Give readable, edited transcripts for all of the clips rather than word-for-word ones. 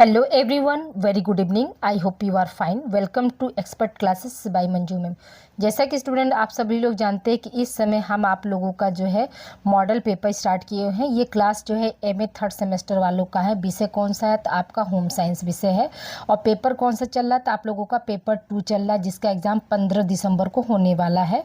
Hello everyone, very good evening. I hope you are fine. Welcome to expert classes by Manju ma'am. जैसा कि student आप सभी लोग जानते हैं कि इस समय हम आप लोगों का जो है मॉडल पेपर स्टार्ट किए हैं। ये क्लास जो है एमए थर्ड सेमेस्टर वालों का है। विषय कौन सा है? तो आपका होम साइंस विषय है। और पेपर कौन सा चल रहा है? तो आप लोगों का पेपर 2 चल रहा है, जिसका एग्ज़ाम 15 दिसंबर को होने वाला है।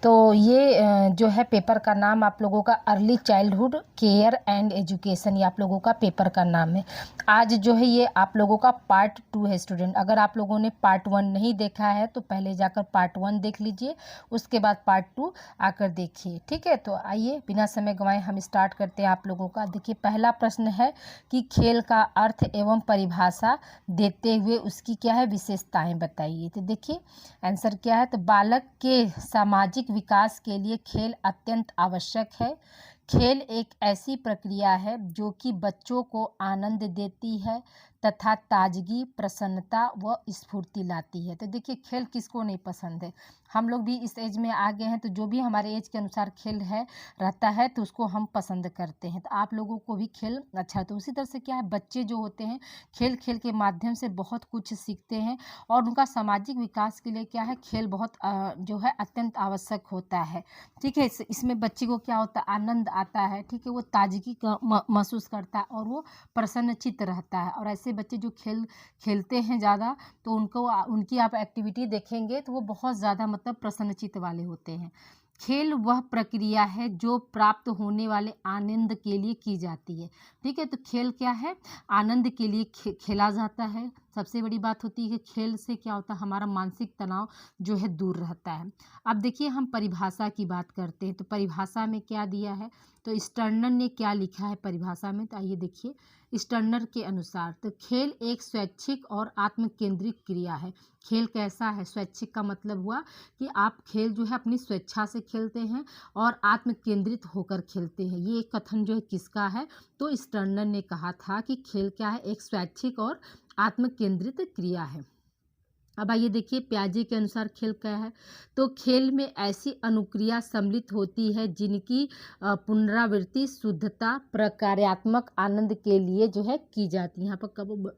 तो ये जो है पेपर का नाम आप लोगों का early childhood care and education, ये आप लोगों का पेपर का नाम है। आज जो है ये आप लोगों का पार्ट 2 है स्टूडेंट। अगर आप लोगों ने पार्ट 1 नहीं देखा है तो पहले जाकर पार्ट 1 देख लीजिए, उसके बाद पार्ट 2 आकर देखिए। ठीक है, तो आइए बिना समय गंवाए हम स्टार्ट करते हैं आप लोगों का। देखिए, पहला प्रश्न है कि खेल का अर्थ एवं परिभाषा देते हुए उसकी क्या है विशेषताएं बताइए। तो देखिए आंसर क्या है, तो बालक के सामाजिक विकास के लिए खेल अत्यंत आवश्यक है। खेल एक ऐसी प्रक्रिया है जो कि बच्चों को आनंद देती है तथा ताजगी, प्रसन्नता व स्फूर्ति लाती है। तो देखिए, खेल किसको नहीं पसंद है। हम लोग भी इस एज में आ गए हैं, तो जो भी हमारे एज के अनुसार खेल है रहता है तो उसको हम पसंद करते हैं। तो आप लोगों को भी खेल अच्छा है। तो उसी तरह से क्या है, बच्चे जो होते हैं खेल खेल के माध्यम से बहुत कुछ सीखते हैं और उनका सामाजिक विकास के लिए क्या है, खेल बहुत जो है अत्यंत आवश्यक होता है। ठीक है, इसमें बच्चे को क्या होता है, आनंद आता है। ठीक है, वो ताजगी का महसूस करता है और वो प्रसन्नचित्त रहता है। और ऐसे बच्चे जो खेलते हैं ज़्यादा, तो उनकी आप एक्टिविटी देखेंगे तो वो बहुत ज़्यादा मतलब प्रसन्नचित्त वाले होते हैं। खेल वह प्रक्रिया है जो प्राप्त होने वाले आनंद के लिए की जाती है। ठीक है, तो खेल क्या है, आनंद के लिए खेला जाता है। सबसे बड़ी बात होती है कि खेल से क्या होता है, हमारा मानसिक तनाव जो है दूर रहता है। अब देखिए, हम परिभाषा की बात करते हैं तो परिभाषा में क्या दिया है, तो स्टर्नर ने क्या लिखा है परिभाषा में, तो आइए देखिए। स्टर्नर के अनुसार तो खेल एक स्वैच्छिक और आत्म केंद्रित क्रिया है। खेल कैसा है, स्वैच्छिक का मतलब हुआ कि आप खेल जो है अपनी स्वेच्छा से खेलते हैं और आत्म केंद्रित होकर खेलते हैं। ये कथन जो है किसका है, तो स्टर्नर ने कहा था कि खेल क्या है, एक स्वैच्छिक और आत्म केंद्रित क्रिया है। अब आइए देखिए, पियाजे के अनुसार खेल क्या है, तो खेल में ऐसी अनुक्रिया सम्मिलित होती है जिनकी पुनरावृत्ति शुद्धता प्रकार्यात्मक आनंद के लिए जो है की जाती है। यहाँ पर कब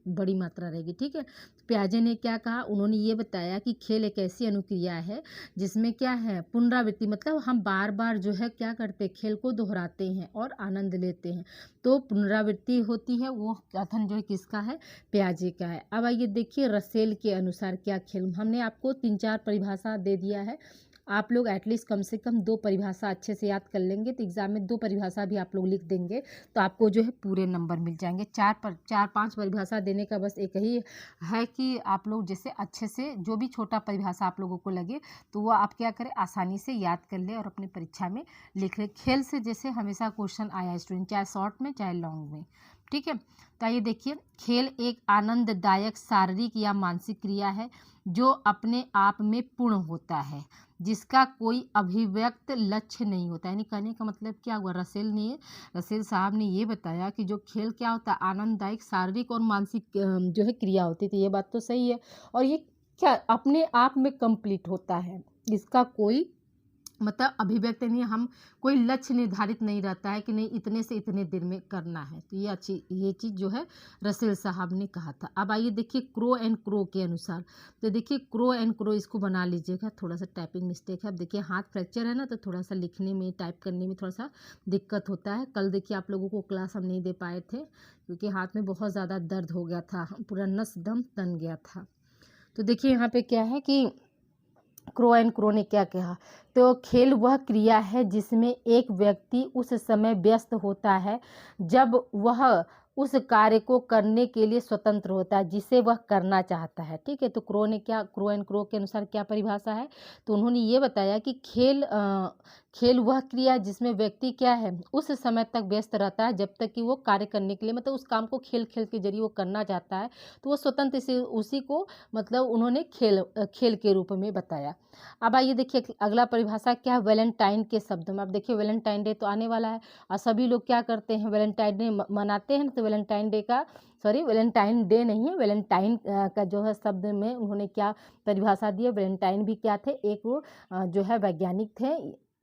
बड़ी मात्रा रहेगी। ठीक है, पियाजे ने क्या कहा, उन्होंने ये बताया कि खेल एक ऐसी अनुक्रिया है जिसमें क्या है, पुनरावृत्ति, मतलब हम बार बार जो है क्या करते हैं, खेल को दोहराते हैं और आनंद लेते हैं, तो पुनरावृत्ति होती है। वो कथन जो है किसका है, पियाजे का है। अब आइए देखिए, रसेल के अनुसार क्या खेल, हमने आपको 3-4 परिभाषा दे दिया है। आप लोग एटलीस्ट कम से कम 2 परिभाषा अच्छे से याद कर लेंगे तो एग्जाम में 2 परिभाषा भी आप लोग लिख देंगे तो आपको जो है पूरे नंबर मिल जाएंगे। 4-5 परिभाषा देने का बस एक ही है कि आप लोग जैसे अच्छे से जो भी छोटा परिभाषा आप लोगों को लगे तो वो आप क्या करें, आसानी से याद कर ले और अपनी परीक्षा में लिख ले। खेल से जैसे हमेशा क्वेश्चन आया है स्टूडेंट, चाहे शॉर्ट में चाहे लॉन्ग में। ठीक है, तो आइए देखिए, खेल एक आनंददायक शारीरिक या मानसिक क्रिया है जो अपने आप में पूर्ण होता है, जिसका कोई अभिव्यक्त लक्ष्य नहीं होता। यानी कहने का मतलब क्या हुआ, रसेल साहब ने ये बताया कि जो खेल क्या होता है, आनंददायक शारीरिक और मानसिक जो है क्रिया होती थी। ये बात तो सही है, और ये क्या अपने आप में कंप्लीट होता है, इसका कोई मतलब अभिव्यक्त नहीं, हम कोई लक्ष्य निर्धारित नहीं रहता है कि नहीं इतने से इतने दिन में करना है। तो ये चीज़ जो है रसेल साहब ने कहा था। अब आइए देखिए, क्रो एंड क्रो के अनुसार, तो देखिए क्रो एंड क्रो इसको बना लीजिएगा, थोड़ा सा टाइपिंग मिस्टेक है। अब देखिए, हाथ फ्रैक्चर है ना, तो थोड़ा सा लिखने में टाइप करने में थोड़ा सा दिक्कत होता है। कल देखिए आप लोगों को क्लास हम नहीं दे पाए थे क्योंकि हाथ में बहुत ज़्यादा दर्द हो गया था, पूरा नस दम तन गया था। तो देखिए यहाँ पे क्या है कि क्रो एंड क्रो ने क्या कहा, तो खेल वह क्रिया है जिसमें एक व्यक्ति उस समय व्यस्त होता है जब वह उस कार्य को करने के लिए स्वतंत्र होता है जिसे वह करना चाहता है। ठीक है, तो क्रो एंड क्रो के अनुसार क्या परिभाषा है, तो उन्होंने ये बताया कि खेल वह क्रिया जिसमें व्यक्ति क्या है, उस समय तक व्यस्त रहता है जब तक कि वो कार्य करने के लिए, मतलब उस काम को खेल के जरिए वो करना चाहता है, तो वो स्वतंत्र से उसी को मतलब उन्होंने खेल के रूप में बताया। अब आइए देखिए, अगला परिभाषा क्या है, वैलेंटाइन के शब्द में। अब देखिए, वैलेंटाइन डे तो आने वाला है और सभी लोग क्या करते हैं, वैलेंटाइन डे मनाते हैं। तो वैलेंटाइन डे नहीं है, वैलेंटाइन का जो है शब्द में उन्होंने क्या परिभाषा दी है, वैलेंटाइन भी क्या थे, एक जो है वैज्ञानिक थे।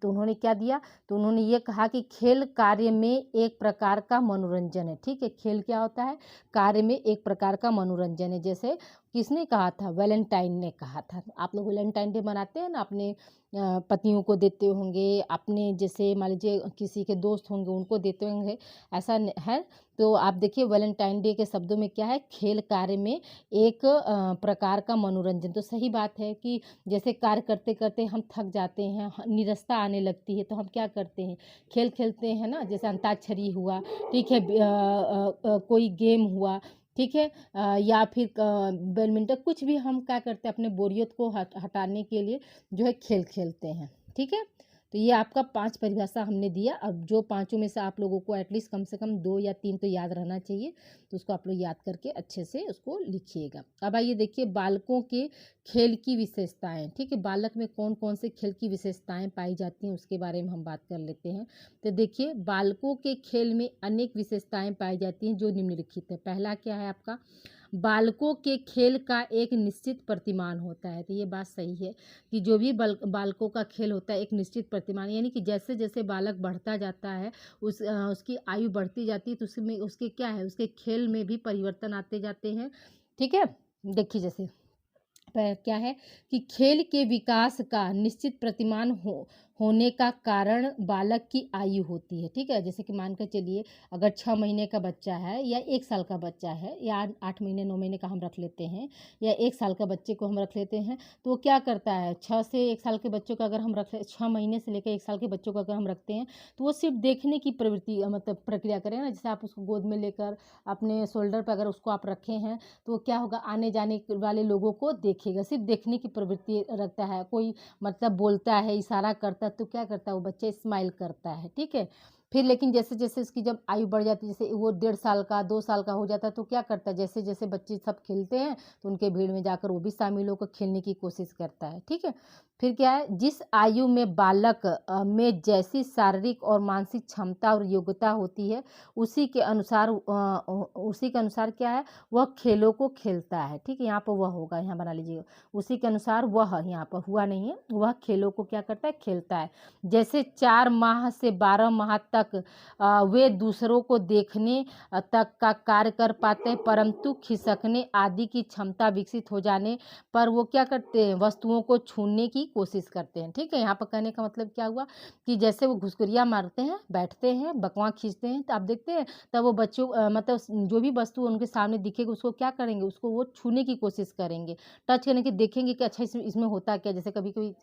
तो उन्होंने क्या दिया, तो उन्होंने ये कहा कि खेल कार्य में एक प्रकार का मनोरंजन है। ठीक है, खेल क्या होता है, कार्य में एक प्रकार का मनोरंजन है। जैसे किसने कहा था, वैलेंटाइन ने कहा था। आप लोग वैलेंटाइन डे मनाते हैं ना, अपने पतियों को देते होंगे, अपने जैसे मान लीजिए किसी के दोस्त होंगे उनको देते होंगे, ऐसा है। तो आप देखिए वैलेंटाइन डे के शब्दों में क्या है, खेल कार्य में एक प्रकार का मनोरंजन। तो सही बात है कि जैसे कार्य करते करते हम थक जाते हैं, निरस्ता आने लगती है, तो हम क्या करते हैं, खेल खेलते हैं ना। जैसे अंताक्षरी हुआ, ठीक है, कोई गेम हुआ, ठीक है, या फिर बैडमिंटन, कुछ भी हम क्या करते हैं, अपने बोरियत को हटाने के लिए जो है खेल खेलते हैं। ठीक है, तो ये आपका 5 परिभाषा हमने दिया। अब जो पांचों में से आप लोगों को एटलीस्ट कम से कम 2 या 3 तो याद रहना चाहिए, तो उसको आप लोग याद करके अच्छे से उसको लिखिएगा। अब आइए देखिए बालकों के खेल की विशेषताएं। ठीक है, बालक में कौन कौन से खेल की विशेषताएं पाई जाती हैं उसके बारे में हम बात कर लेते हैं। तो देखिए बालकों के खेल में अनेक विशेषताएं पाई जाती हैं जो निम्नलिखित है। पहला क्या है आपका, बालकों के खेल का एक निश्चित प्रतिमान होता है। तो ये बात सही है कि जो भी बालकों का खेल होता है एक निश्चित प्रतिमान, यानी कि जैसे जैसे बालक बढ़ता जाता है, उसकी आयु बढ़ती जाती है, तो उसमें उसके क्या है, उसके खेल में भी परिवर्तन आते जाते हैं। ठीक है, देखिए जैसे क्या है कि खेल के विकास का निश्चित प्रतिमान होने का कारण बालक की आयु होती है। ठीक है, जैसे कि मान कर चलिए अगर 6 महीने का बच्चा है या 1 साल का बच्चा है या 8 महीने 9 महीने का हम रख लेते हैं या 1 साल का बच्चे को हम रख लेते हैं, तो वो क्या करता है, 6 से 1 साल के बच्चों का अगर हम 6 महीने से लेकर 1 साल के बच्चों को अगर हम रखते हैं, तो वो सिर्फ देखने की प्रवृत्ति मतलब प्रक्रिया करें ना। जैसे आप उसको गोद में लेकर अपने शोल्डर पर अगर उसको आप रखे हैं, तो वो क्या होगा, आने जाने वाले लोगों को देखेगा, सिर्फ देखने की प्रवृत्ति रखता है। कोई मतलब बोलता है, इशारा करता है, तो क्या करता है वो बच्चा, स्माइल करता है। ठीक है, फिर लेकिन जैसे जैसे इसकी जब आयु बढ़ जाती है, जैसे वो 1.5 साल का 2 साल का हो जाता है, तो क्या करता है, जैसे जैसे बच्चे सब खेलते हैं तो उनके भीड़ में जाकर वो भी शामिल होकर खेलने की कोशिश करता है। ठीक है, फिर क्या है, जिस आयु में बालक में जैसी शारीरिक और मानसिक क्षमता और योग्यता होती है उसी के अनुसार क्या है, वह खेलों को खेलता है। ठीक है, यहाँ पर वह होगा, यहाँ बना लीजिएगा, उसी के अनुसार वह, यहाँ पर हुआ नहीं है, वह खेलों को क्या करता है, खेलता है। जैसे 4 माह से 12 माह तक वे दूसरों को देखने तक का कार्य कर पाते हैं, परंतु खिसकने आदि की क्षमता विकसित हो जाने पर वो क्या करते हैं, वस्तुओं को छूने की कोशिश करते हैं। ठीक है, यहाँ पर कहने का मतलब क्या हुआ कि जैसे वो घुसखोरियाँ मारते हैं, बैठते हैं, बकवास खींचते हैं, तो आप देखते हैं तब वो बच्चों मतलब जो भी वस्तु उनके सामने दिखेगी उसको क्या करेंगे, उसको वो छूने की कोशिश करेंगे, टच करने की, देखेंगे कि अच्छा इसमें होता क्या। जैसे कभी कभी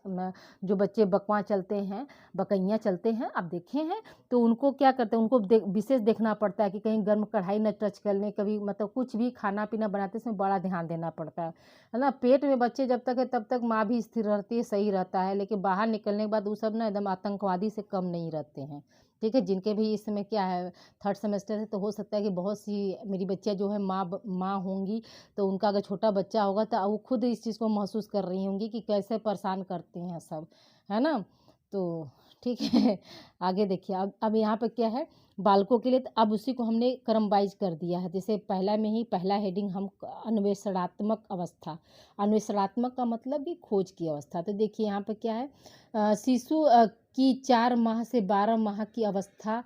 जो बच्चे बकवास चलते हैं, बकैया चलते हैं, आप देखे हैं, तो उनको क्या करते हैं, उनको विशेष देखना पड़ता है कि कहीं गर्म कढ़ाई न टच कर लें, कभी मतलब कुछ भी खाना पीना बनाते इसमें बड़ा ध्यान देना पड़ता है ना। पेट में बच्चे जब तक है तब तक माँ भी स्थिर रहती है, सही रहता है, लेकिन बाहर निकलने के बाद वो सब ना एकदम आतंकवादी से कम नहीं रहते हैं। ठीक है, जिनके भी इस समय क्या है 3rd सेमेस्टर है, तो हो सकता है कि बहुत सी मेरी बच्चियाँ जो है माँ होंगी, तो उनका अगर छोटा बच्चा होगा तो वो खुद इस चीज़ को महसूस कर रही होंगी कि कैसे परेशान करते हैं सब, है ना। तो ठीक है, आगे देखिए अब यहाँ पर क्या है बालकों के लिए, तो अब उसी को हमने क्रम वाइज कर दिया है। जैसे पहला में ही पहला हेडिंग हम अन्वेषणात्मक अवस्था, अन्वेषणात्मक का मतलब कि खोज की अवस्था। तो देखिए यहाँ पर क्या है, शिशु की 4 माह से 12 माह की अवस्था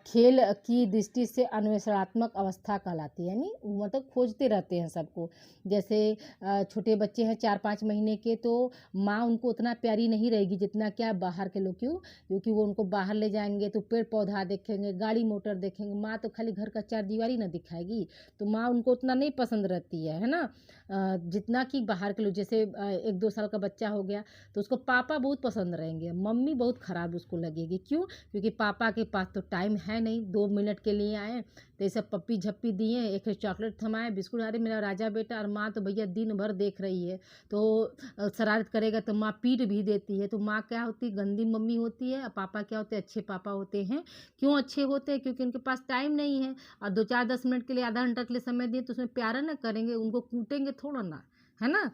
खेल की दृष्टि से अन्वेषणात्मक अवस्था कहलाती है, यानी मतलब खोजते रहते हैं सबको। जैसे छोटे बच्चे हैं 4-5 महीने के, तो माँ उनको उतना प्यारी नहीं रहेगी जितना क्या बाहर के लोग, क्यों, क्योंकि वो उनको बाहर ले जाएंगे तो पेड़ पौधा देखेंगे, गाड़ी मोटर देखेंगे, माँ तो खाली घर का 4 दीवारी ना दिखाएगी, तो माँ उनको उतना नहीं पसंद रहती है ना, जितना कि बाहर के लोग। जैसे 1-2 साल का बच्चा हो गया तो उसको पापा बहुत पसंद रहेंगे, मम्मी बहुत खराब उसको लगेगी, क्यों, क्योंकि पापा के पास तो टाइम है नहीं, 2 मिनट के लिए आए तो ये सब पप्पी झप्पी दिए, एक चॉकलेट थमाए, बिस्कुट, अरे मेरा राजा बेटा, और माँ तो भैया दिन भर देख रही है, तो शरारत करेगा तो माँ पीट भी देती है। तो माँ क्या होती है, गंदी मम्मी होती है, और पापा क्या होते हैं, अच्छे पापा होते हैं। क्यों अच्छे होते हैं, क्योंकि उनके पास टाइम नहीं है, और 2-4-10 मिनट के लिए, आधा घंटा के लिए समय दिए तो उसमें प्यारा ना करेंगे, उनको कूटेंगे थोड़ा ना, है ना।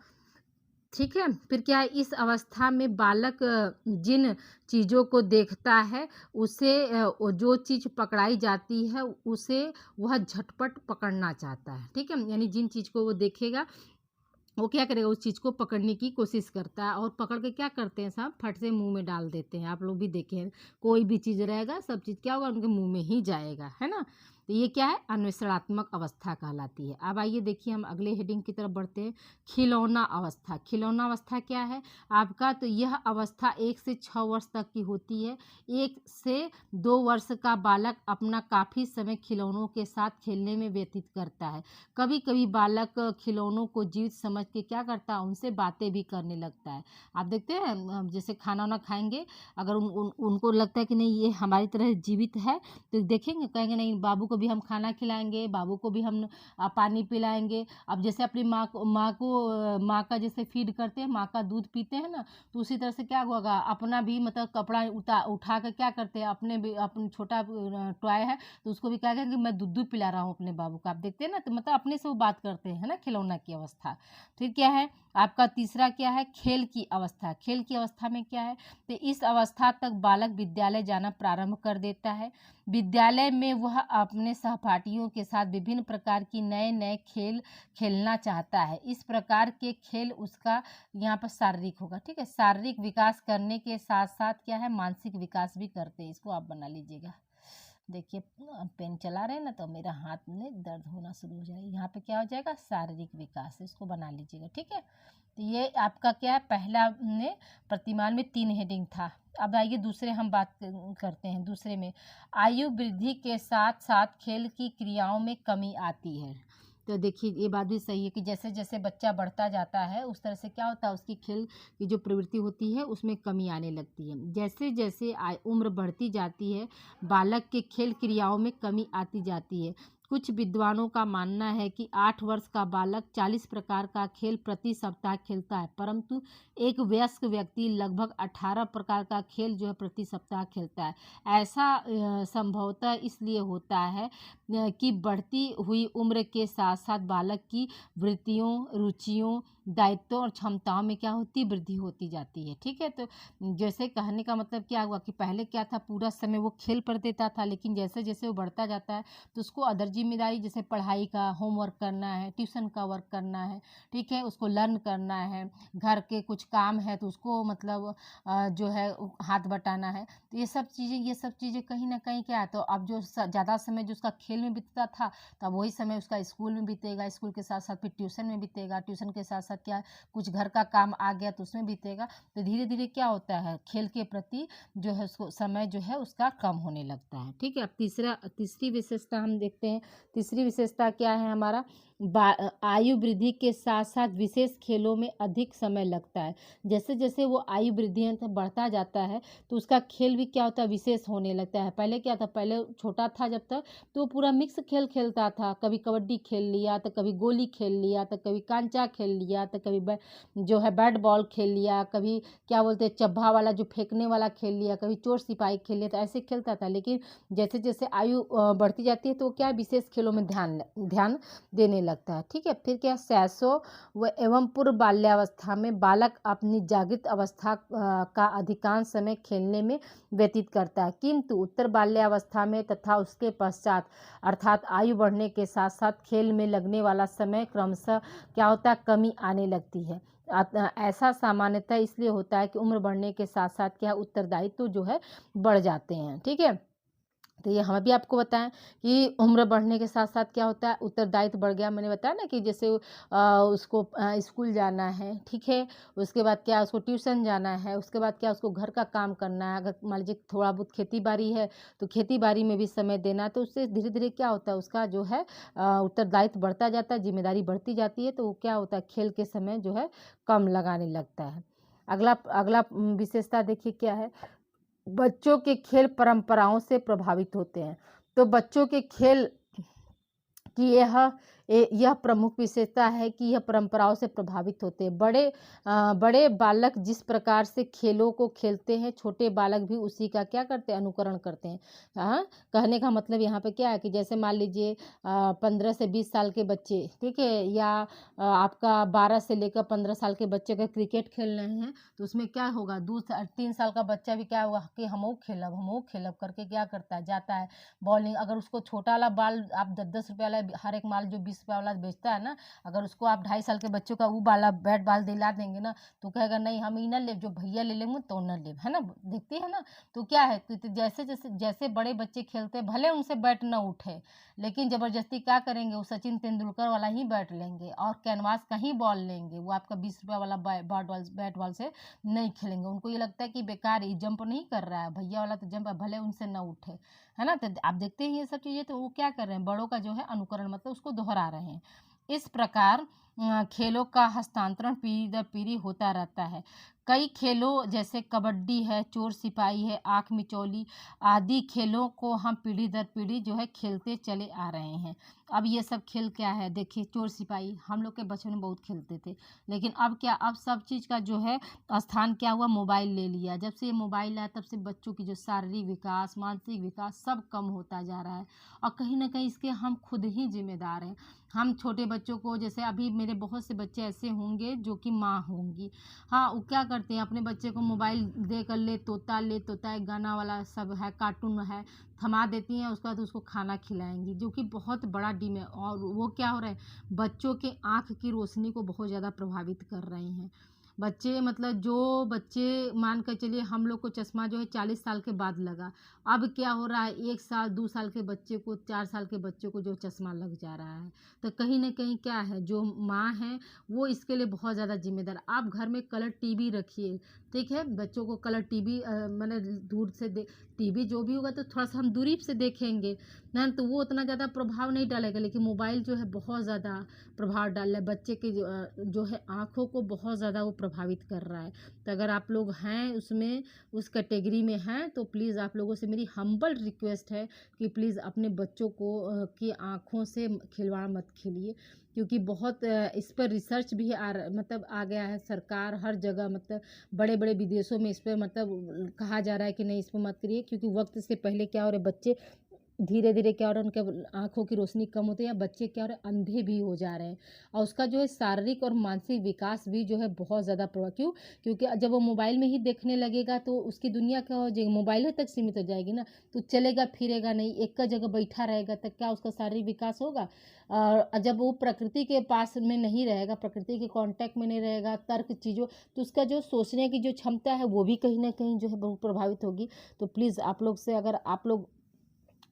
ठीक है, फिर क्या है, इस अवस्था में बालक जिन चीज़ों को देखता है उसे जो चीज़ पकड़ाई जाती है उसे वह झटपट पकड़ना चाहता है। ठीक है, यानी जिन चीज़ को वो देखेगा वो क्या करेगा, उस चीज़ को पकड़ने की कोशिश करता है और पकड़ के क्या करते हैं साहब, फट से मुंह में डाल देते हैं। आप लोग भी देखे हैं, कोई भी चीज़ रहेगा सब चीज़ क्या होगा, उनके मुंह में ही जाएगा, है ना। तो ये क्या है, अन्वेषणात्मक अवस्था कहलाती है। अब आइए देखिए हम अगले हेडिंग की तरफ बढ़ते हैं, खिलौना अवस्था। खिलौना अवस्था क्या है आपका, तो यह अवस्था 1 से 6 वर्ष तक की होती है। 1 से 2 वर्ष का बालक अपना काफ़ी समय खिलौनों के साथ खेलने में व्यतीत करता है। कभी कभी बालक खिलौनों को जीवित समझ के क्या करता है, उनसे बातें भी करने लगता है। आप देखते हैं जैसे खाना वाना खाएंगे, अगर उनको लगता है कि नहीं ये हमारी तरह जीवित है, तो देखेंगे कहेंगे नहीं बाबू को भी हम खाना खिलाएंगे, बाबू को भी हम पानी पिलाएंगे। अब जैसे अपनी माँ का जैसे फीड करते हैं, माँ का दूध पीते हैं ना, तो उसी तरह से क्या होगा, अपना भी मतलब कपड़ा उठा कर क्या करते हैं, अपने भी अपना छोटा टॉय है तो उसको भी क्या कहेंगे, मैं दूध पिला रहा हूँ अपने बाबू का। आप देखते हैं ना, तो मतलब अपने से वो बात करते हैं ना, खिलौना की अवस्था। फिर क्या है आपका तीसरा, क्या है, खेल की अवस्था। खेल की अवस्था में क्या है, तो इस अवस्था तक बालक विद्यालय जाना प्रारंभ कर देता है। विद्यालय में वह अपने सहपाठियों के साथ विभिन्न प्रकार की नए नए खेल खेलना चाहता है। इस प्रकार के खेल उसका यहाँ पर शारीरिक होगा, ठीक है, शारीरिक विकास करने के साथ साथ क्या है, मानसिक विकास भी करते हैं। इसको आप बना लीजिएगा। देखिए पेन चला रहे हैं ना, तो मेरा हाथ में दर्द होना शुरू हो जाएगा। यहाँ पे क्या हो जाएगा, शारीरिक विकास, इसको बना लीजिएगा, ठीक है। तो ये आपका क्या है, पहला में प्रतिमान में 3 हेडिंग था। अब आइए दूसरे हम बात करते हैं। दूसरे में आयु वृद्धि के साथ साथ खेल की क्रियाओं में कमी आती है। तो देखिए ये बात भी सही है कि जैसे जैसे बच्चा बढ़ता जाता है उस तरह से क्या होता है, उसकी खेल की जो प्रवृत्ति होती है उसमें कमी आने लगती है। जैसे जैसे उम्र बढ़ती जाती है, बालक के खेल क्रियाओं में कमी आती जाती है। कुछ विद्वानों का मानना है कि 8 वर्ष का बालक 40 प्रकार का खेल प्रति सप्ताह खेलता है, परंतु एक वयस्क व्यक्ति लगभग 18 प्रकार का खेल जो है प्रति सप्ताह खेलता है। ऐसा संभवतः इसलिए होता है कि बढ़ती हुई उम्र के साथ साथ बालक की वृत्तियों, रुचियों, दायित्वों और क्षमताओं में क्या होती, वृद्धि होती जाती है, ठीक है। तो जैसे कहने का मतलब क्या हुआ कि पहले क्या था, पूरा समय वो खेल पर देता था, लेकिन जैसे जैसे वो बढ़ता जाता है तो उसको अदर जिम्मेदारी, जैसे पढ़ाई का होमवर्क करना है, ट्यूशन का वर्क करना है, ठीक है, उसको लर्न करना है, घर के कुछ काम है तो उसको मतलब जो है हाथ बटाना है। तो ये सब चीज़ें कहीं ना कहीं क्या है, तो अब जो ज़्यादा समय जो उसका खेल में बीतता था, तब वही समय उसका स्कूल में बीतेगा, स्कूल के साथ साथ फिर ट्यूशन में बीतेगा, ट्यूशन के साथ साथ क्या कुछ घर का काम आ गया तो उसमें बीतेगा। तो धीरे धीरे क्या होता है, खेल के प्रति जो है उसको समय जो है उसका कम होने लगता है, ठीक है। अब तीसरी विशेषता हम देखते हैं। तीसरी विशेषता क्या है हमारा, आयु वृद्धि के साथ साथ विशेष खेलों में अधिक समय लगता है। जैसे जैसे वो आयु वृद्धि बढ़ता जाता है तो उसका खेल भी क्या होता है, विशेष होने लगता है। पहले क्या था, पहले छोटा था जब तक तो पूरा मिक्स खेल खेलता था, कभी कबड्डी खेल लिया तो कभी गोली खेल लिया तो कभी कांचा खेल लिया तो कभी जो है बैट बॉल खेल लिया, कभी क्या बोलते हैं चब्बा वाला जो फेंकने वाला खेल लिया, कभी चोर सिपाही खेल लिया, तो ऐसे खेलता था। लेकिन जैसे जैसे आयु बढ़ती जाती है तो क्या विशेष खेलों में ध्यान देने लगता है, ठीक है। फिर क्या, शैशव व एवं पूर्व बाल्यावस्था में बालक अपनी जागृत अवस्था का अधिकांश समय खेलने में व्यतीत करता है, किंतु उत्तर बाल्यावस्था में तथा उसके पश्चात अर्थात आयु बढ़ने के साथ साथ खेल में लगने वाला समय क्रमशः क्या होता है, कमी आने लगती है। ऐसा सामान्यतः इसलिए होता है कि उम्र बढ़ने के साथ साथ क्या उत्तरदायित्व जो है बढ़ जाते हैं, ठीक है। तो ये हम भी आपको बताएं कि उम्र बढ़ने के साथ साथ क्या होता है, उत्तरदायित्व बढ़ गया। मैंने बताया ना कि जैसे उसको स्कूल जाना है, ठीक है, उसके बाद क्या उसको ट्यूशन जाना है, उसके बाद क्या उसको घर का काम करना है, अगर मान लीजिए थोड़ा बहुत खेती बाड़ी है तो खेती बाड़ी में भी समय देना है। तो उससे धीरे धीरे क्या होता है, उसका जो है उत्तरदायित्व बढ़ता जाता है, जिम्मेदारी बढ़ती जाती है, तो वो क्या होता है, खेल के समय जो है कम लगाने लगता है। अगला अगला विशेषता देखिए क्या है, बच्चों के खेल परंपराओं से प्रभावित होते हैं। तो बच्चों के खेल कि यह प्रमुख विशेषता है कि यह परंपराओं से प्रभावित होते हैं। बड़े बालक जिस प्रकार से खेलों को खेलते हैं, छोटे बालक भी उसी का क्या करते हैं, अनुकरण करते हैं। हाँ, कहने का मतलब यहाँ पे क्या है कि जैसे मान लीजिए 15 से 20 साल के बच्चे, ठीक है, या आपका 12 से लेकर 15 साल के बच्चे का क्रिकेट खेल रहे हैं, तो उसमें क्या होगा, 2-3 साल का बच्चा भी क्या होगा कि हमो खेलब करके क्या करता है, जाता है बॉलिंग। अगर उसको छोटा वाला बॉल आप 10-10 रुपये वाला हर एक माल जो 20 20 रुपये वाला बेचता है ना, अगर उसको आप 2.5 साल के बच्चों का वो वाला बैट बॉल दिला देंगे ना, तो कहेगा नहीं हम ही ना ले, जो भैया ले लेंगे तो ना ले, है ना, देखती है ना। तो क्या है कि तो जैसे जैसे जैसे बड़े बच्चे खेलते हैं, भले उनसे बैट ना उठे, लेकिन ज़बरदस्ती क्या करेंगे, वो सचिन तेंदुलकर वाला ही बैट लेंगे और कैनवास का ही बॉल लेंगे, वो आपका 20 रुपये वाला बैट बॉल से नहीं खेलेंगे। उनको ये लगता है कि बेकार, ये जंप नहीं कर रहा है, भैया वाला तो जंप है, भले उनसे ना उठे, है ना। तो आप देखते हैं ये सब चीज़ें, तो वो क्या कर रहे हैं, बड़ों का जो है अनुकरण, मतलब उसको दोहरा रहे हैं। इस प्रकार खेलों का हस्तांतरण पीढ़ी दर पीढ़ी होता रहता है। कई खेलों जैसे कबड्डी है, चोर सिपाही है, आँख मिचौली आदि खेलों को हम पीढ़ी दर पीढ़ी जो है खेलते चले आ रहे हैं। अब ये सब खेल क्या है, देखिए चोर सिपाही हम लोग के बचपन में बहुत खेलते थे, लेकिन अब क्या, अब सब चीज़ का जो है स्थान क्या हुआ, मोबाइल ले लिया। जब से ये मोबाइल आया तब से बच्चों की जो शारीरिक विकास, मानसिक विकास सब कम होता जा रहा है, और कहीं ना कहीं इसके हम खुद ही जिम्मेदार हैं। हम छोटे बच्चों को, जैसे अभी मेरे बहुत से बच्चे ऐसे होंगे जो कि माँ होंगी, हाँ, वो क्या करते हैं, अपने बच्चे को मोबाइल दे कर ले तोता है, गाना वाला सब है, कार्टून है, थमा देती हैं, उसके बाद उसको खाना खिलाएंगी, जो कि बहुत बड़ा डिमे, और वो क्या हो रहा है, बच्चों के आँख की रोशनी को बहुत ज़्यादा प्रभावित कर रहे हैं। बच्चे, मतलब जो बच्चे, मान कर चलिए हम लोग को चश्मा जो है 40 साल के बाद लगा, अब क्या हो रहा है, 1 साल 2 साल के बच्चे को, 4 साल के बच्चे को जो चश्मा लग जा रहा है। तो कहीं ना कहीं क्या है, जो माँ है वो इसके लिए बहुत ज़्यादा जिम्मेदार। आप घर में कलर टीवी रखिए, ठीक है, बच्चों को कलर टीवी, मैंने दूर से टीवी जो भी होगा तो थोड़ा सा हम दूरी से देखेंगे ना, तो वो उतना ज़्यादा प्रभाव नहीं डालेगा, लेकिन मोबाइल जो है बहुत ज़्यादा प्रभाव डाल रहा है बच्चे के, जो है आँखों को बहुत ज़्यादा वो प्रभावित कर रहा है। तो अगर आप लोग हैं उसमें, उस कैटेगरी में हैं, तो प्लीज़ आप लोगों से मेरी हम्बल रिक्वेस्ट है कि प्लीज़ अपने बच्चों को की आँखों से खिलवाड़ मत खेलिए, क्योंकि बहुत इस पर रिसर्च भी मतलब आ गया है, सरकार हर जगह, मतलब बड़े बड़े विदेशों में इस पर मतलब कहा जा रहा है कि नहीं इस पर मत करिए, क्योंकि वक्त से पहले क्या हो रहे, बच्चे धीरे धीरे क्या हो रहा है, उनके आँखों की रोशनी कम होती है, या बच्चे क्या हो रहे हैं, अंधे भी हो जा रहे हैं, और उसका जो है शारीरिक और मानसिक विकास भी जो है बहुत ज़्यादा प्रभाव, क्यों, क्योंकि जब वो मोबाइल में ही देखने लगेगा तो उसकी दुनिया क्या हो जाएगी, मोबाइल तक सीमित हो जाएगी ना, तो चलेगा फिरेगा नहीं, एक का जगह बैठा रहेगा, तब क्या उसका शारीरिक विकास होगा। और जब वो प्रकृति के पास में नहीं रहेगा, प्रकृति के कांटेक्ट में नहीं रहेगा, तर्क चीज़ों, तो उसका जो सोचने की जो क्षमता है वो भी कहीं ना कहीं जो है बहुत प्रभावित होगी। तो प्लीज़ आप लोग से, अगर आप लोग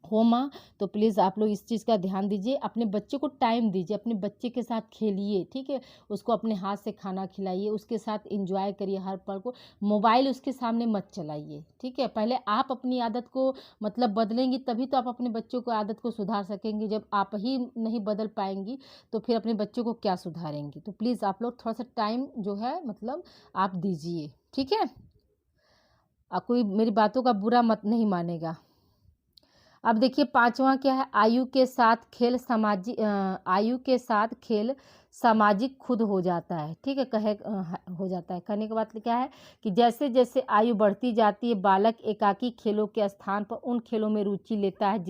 हो माँ, तो प्लीज़ आप लोग इस चीज़ का ध्यान दीजिए, अपने बच्चे को टाइम दीजिए, अपने बच्चे के साथ खेलिए, ठीक है, उसको अपने हाथ से खाना खिलाइए, उसके साथ एंजॉय करिए हर पल को, मोबाइल उसके सामने मत चलाइए, ठीक है। पहले आप अपनी आदत को मतलब बदलेंगी, तभी तो आप अपने बच्चों को आदत को सुधार सकेंगे। जब आप ही नहीं बदल पाएंगी तो फिर अपने बच्चों को क्या सुधारेंगी। तो प्लीज़ आप लोग थोड़ा सा टाइम जो है मतलब आप दीजिए, ठीक है। कोई मेरी बातों का बुरा मत नहीं मानेगा। अब देखिए 5वां क्या है, आयु के साथ खेल सामाजिक, आयु के साथ खेल सामाजिक खुद हो जाता है, ठीक है, हो जाता है। कहने के बाद क्या है कि जैसे जैसे आयु बढ़ती जाती है, बालक एकाकी खेलों के स्थान पर उन खेलों में रुचि लेता है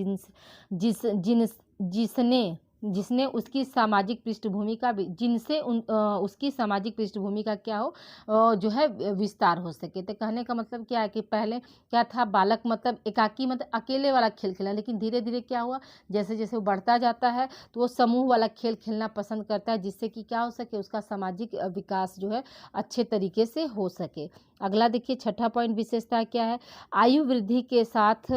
जिसने जिसने उसकी सामाजिक पृष्ठभूमि का जिनसे उसकी सामाजिक पृष्ठभूमि का क्या हो, जो है विस्तार हो सके। तो कहने का मतलब क्या है कि पहले क्या था, बालक मतलब एकाकी, मतलब अकेले वाला खेल खेला, लेकिन धीरे धीरे क्या हुआ, जैसे जैसे वो बढ़ता जाता है तो वो समूह वाला खेल खेलना पसंद करता है, जिससे कि क्या हो सके, उसका सामाजिक विकास जो है अच्छे तरीके से हो सके। अगला देखिए 6ठा पॉइंट, विशेषता क्या है, आयु वृद्धि के साथ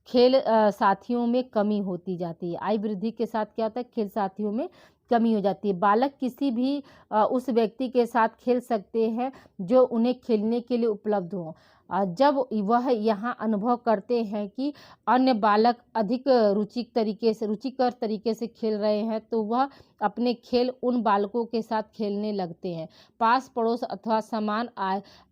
खेल साथियों में कमी होती जाती है। आयु वृद्धि के साथ क्या होता है, खेल साथियों में कमी हो जाती है। बालक किसी भी उस व्यक्ति के साथ खेल सकते हैं जो उन्हें खेलने के लिए उपलब्ध हो। जब वह यहाँ अनुभव करते हैं कि अन्य बालक अधिक रुचिकर तरीके से खेल रहे हैं, तो वह अपने खेल उन बालकों के साथ खेलने लगते हैं। पास पड़ोस अथवा समान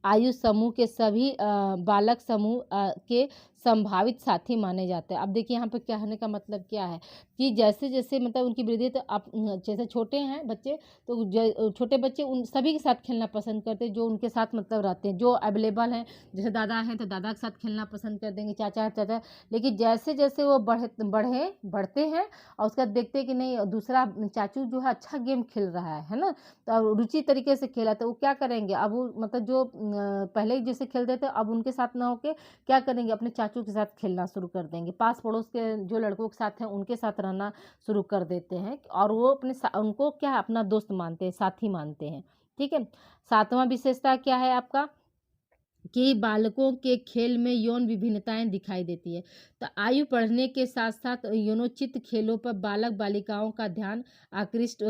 आयु समूह के सभी बालक समूह के संभावित साथी माने जाते हैं। अब देखिए यहाँ पर कहने का मतलब क्या है कि जैसे जैसे मतलब उनकी वृद्धि, तो आप जैसे छोटे हैं बच्चे, तो छोटे बच्चे उन सभी के साथ खेलना पसंद करते हैं जो उनके साथ मतलब रहते हैं, जो अवेलेबल हैं। जैसे दादा हैं तो दादा के साथ खेलना पसंद कर देंगे, चाचा। लेकिन जैसे जैसे वो बढ़ते हैं और उसका देखते हैं कि नहीं दूसरा चाचू चाचू जो है अच्छा गेम खेल रहा है ना, तो अब रुचि तरीके से खेला तो वो क्या करेंगे, अब वो मतलब जो पहले जैसे खेलते थे अब उनके साथ ना होके क्या करेंगे, अपने चाचू के साथ खेलना शुरू कर देंगे, पास पड़ोस के जो लड़कों के साथ हैं उनके साथ रहना शुरू कर देते हैं, और वो उनको क्या है, अपना दोस्त मानते हैं, साथी मानते हैं। ठीक है। सातवां विशेषता क्या है आपका, कि बालकों के खेल में यौन विभिन्नताएं दिखाई देती है। तो आयु बढ़ने के साथ साथ यौनोचित खेलों पर बालक बालिकाओं का ध्यान आकृष्ट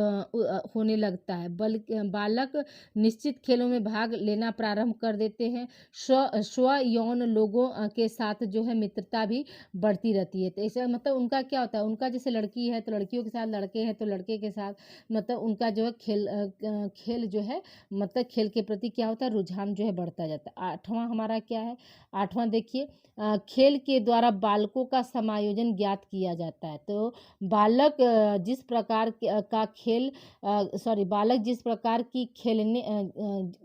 होने लगता है। बालक निश्चित खेलों में भाग लेना प्रारंभ कर देते हैं। स्व यौन लोगों के साथ जो है मित्रता भी बढ़ती रहती है। तो ऐसे मतलब उनका क्या होता है, उनका जैसे लड़की है तो लड़कियों के साथ, लड़के हैं तो लड़के के साथ, मतलब उनका जो है खेल जो है, मतलब खेल के प्रति क्या होता है, रुझान जो है बढ़ता जाता है। आठवां हमारा क्या है, आठवां देखिए, खेल के द्वारा बालकों का समायोजन ज्ञात किया जाता है। तो बालक जिस प्रकार का खेल सॉरी बालक जिस प्रकार की खेलने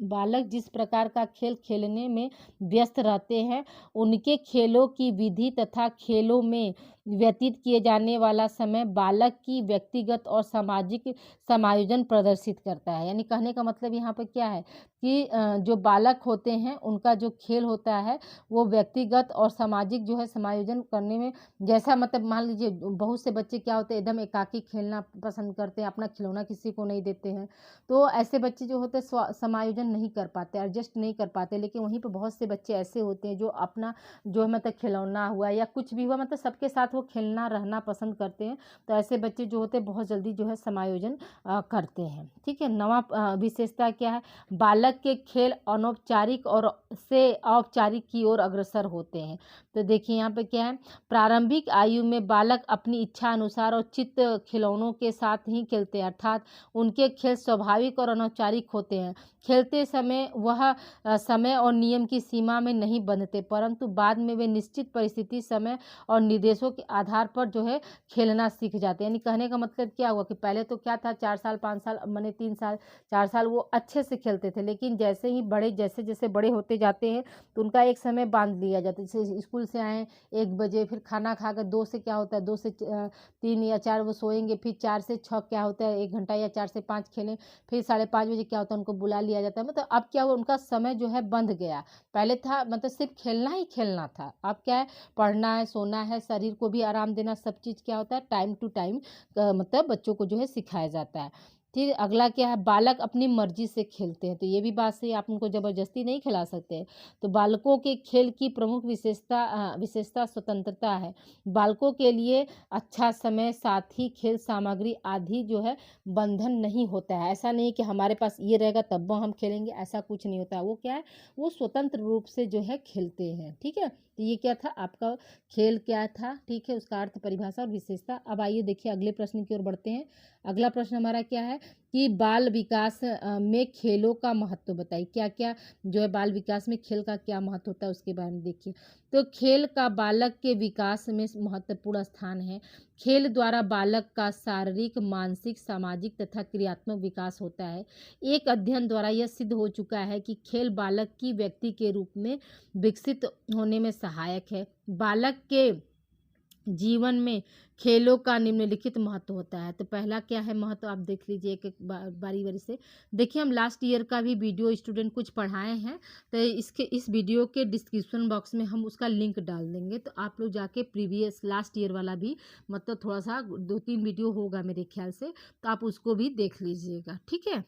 बालक जिस प्रकार का खेल खेलने में व्यस्त रहते हैं, उनके खेलों की विधि तथा खेलों में व्यतीत किए जाने वाला समय बालक की व्यक्तिगत और सामाजिक समायोजन प्रदर्शित करता है। यानी कहने का मतलब यहाँ पर क्या है कि जो बालक होते हैं उनका जो खेल होता है वो व्यक्तिगत और सामाजिक जो है समायोजन करने में, जैसा मतलब मान लीजिए बहुत से बच्चे क्या होते हैं, एकदम एकाकी खेलना पसंद करते हैं, अपना खिलौना किसी को नहीं देते हैं, तो ऐसे बच्चे जो होते हैं समायोजन नहीं कर पाते, एडजस्ट नहीं कर पाते। लेकिन वहीं पर बहुत से बच्चे ऐसे होते हैं जो अपना जो है मतलब खिलौना हुआ या कुछ भी हुआ, मतलब सबके साथ वो खेलना रहना पसंद करते हैं। तो ऐसे बच्चे जो होते हैं बहुत जल्दी जो है समायोजन करते हैं। ठीक है। नवा विशेषता क्या है, बालक के खेल अनौपचारिक और से औपचारिक की ओर अग्रसर होते हैं। तो देखिए यहाँ पे क्या है, प्रारंभिक आयु में बालक अपनी इच्छा अनुसार और चित्त खिलौनों के साथ ही खेलते हैं, अर्थात उनके खेल स्वाभाविक और अनौपचारिक होते हैं। खेलते समय वह समय और नियम की सीमा में नहीं बंधते, परंतु बाद में वे निश्चित परिस्थिति, समय और निर्देशों के आधार पर जो है खेलना सीख जाते हैं। यानी कहने का मतलब क्या हुआ कि पहले तो क्या था, 4 साल 5 साल मैंने 3 साल 4 साल वो अच्छे से खेलते थे, लेकिन जैसे ही जैसे जैसे बड़े होते जाते हैं तो उनका एक समय बांध लिया जाता है। जैसे स्कूल से आए 1 बजे, फिर खाना खाकर 2 से क्या होता है, 2 से 3 या 4 वो सोएंगे, फिर 4 से 6 क्या होता है 1 घंटा, या 4 से 5 खेलें, फिर 5:30 बजे क्या होता है उनको बुला लिया जाता है। मतलब अब क्या हुआ, उनका समय जो है बंध गया। पहले था मतलब सिर्फ खेलना ही खेलना था, अब क्या है, पढ़ना है, सोना है, शरीर को भी आराम देना, सब चीज़ क्या होता है टाइम टू टाइम मतलब बच्चों को जो है सिखाया जाता है। ठीक है। अगला क्या है, बालक अपनी मर्जी से खेलते हैं। तो ये भी बात सही, आप उनको ज़बरदस्ती नहीं खिला सकते। तो बालकों के खेल की प्रमुख विशेषता स्वतंत्रता है। बालकों के लिए अच्छा समय, साथी, खेल सामग्री आदि जो है बंधन नहीं होता है। ऐसा नहीं कि हमारे पास ये रहेगा तब हम खेलेंगे, ऐसा कुछ नहीं होता है। वो क्या है, वो स्वतंत्र रूप से जो है खेलते हैं। ठीक है। तो ये क्या था आपका खेल क्या था, ठीक है, उसका अर्थ, परिभाषा और विशेषता। अब आइए देखिए अगले प्रश्न की ओर बढ़ते हैं। अगला प्रश्न हमारा क्या है कि बाल विकास में खेलों का महत्व बताइए। क्या क्या जो है बाल विकास में खेल का क्या महत्व होता है उसके बारे में देखिए। तो खेल का बालक के विकास में महत्वपूर्ण स्थान है। खेल द्वारा बालक का शारीरिक, मानसिक, सामाजिक तथा क्रियात्मक विकास होता है। एक अध्ययन द्वारा यह सिद्ध हो चुका है कि खेल बालक की व्यक्ति के रूप में विकसित होने में सहायक है। बालक के जीवन में खेलों का निम्नलिखित महत्व होता है। तो पहला क्या है महत्व, आप देख लीजिए एक एक बारी बारी से। देखिए हम लास्ट ईयर का भी वीडियो स्टूडेंट कुछ पढ़ाए हैं, तो इस वीडियो के डिस्क्रिप्शन बॉक्स में हम उसका लिंक डाल देंगे, तो आप लोग जाके प्रीवियस लास्ट ईयर वाला भी मतलब थोड़ा सा 2-3 वीडियो होगा मेरे ख्याल से, तो आप उसको भी देख लीजिएगा। ठीक है।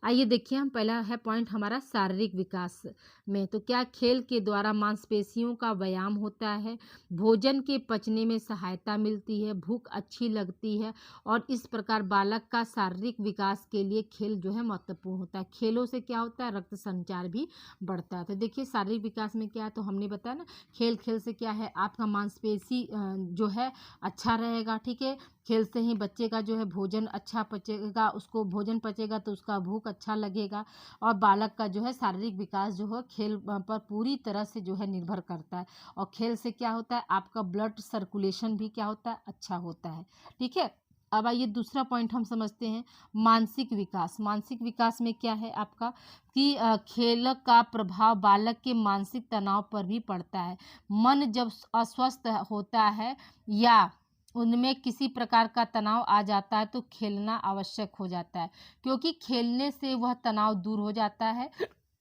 आइए देखिए हम पहला है पॉइंट हमारा शारीरिक विकास में। तो क्या खेल के द्वारा मांसपेशियों का व्यायाम होता है, भोजन के पचने में सहायता मिलती है, भूख अच्छी लगती है, और इस प्रकार बालक का शारीरिक विकास के लिए खेल जो है महत्वपूर्ण होता है। खेलों से क्या होता है, रक्त संचार भी बढ़ता है। तो देखिए शारीरिक विकास में क्या है, तो हमने बताया ना खेल से क्या है आपका मांसपेशी जो है अच्छा रहेगा। ठीक है। खेल से ही बच्चे का जो है भोजन अच्छा पचेगा, उसको भोजन पचेगा तो उसका भूख अच्छा लगेगा, और बालक का जो है शारीरिक विकास जो है खेल पर पूरी तरह से जो है निर्भर करता है। और खेल से क्या होता है आपका ब्लड सर्कुलेशन भी क्या होता है अच्छा होता है। ठीक है। अब आइए दूसरा पॉइंट हम समझते हैं, मानसिक विकास। मानसिक विकास में क्या है आपका कि खेल का प्रभाव बालक के मानसिक तनाव पर भी पड़ता है। मन जब अस्वस्थ होता है या उनमें किसी प्रकार का तनाव आ जाता है तो खेलना आवश्यक हो जाता है, क्योंकि खेलने से वह तनाव दूर हो जाता है।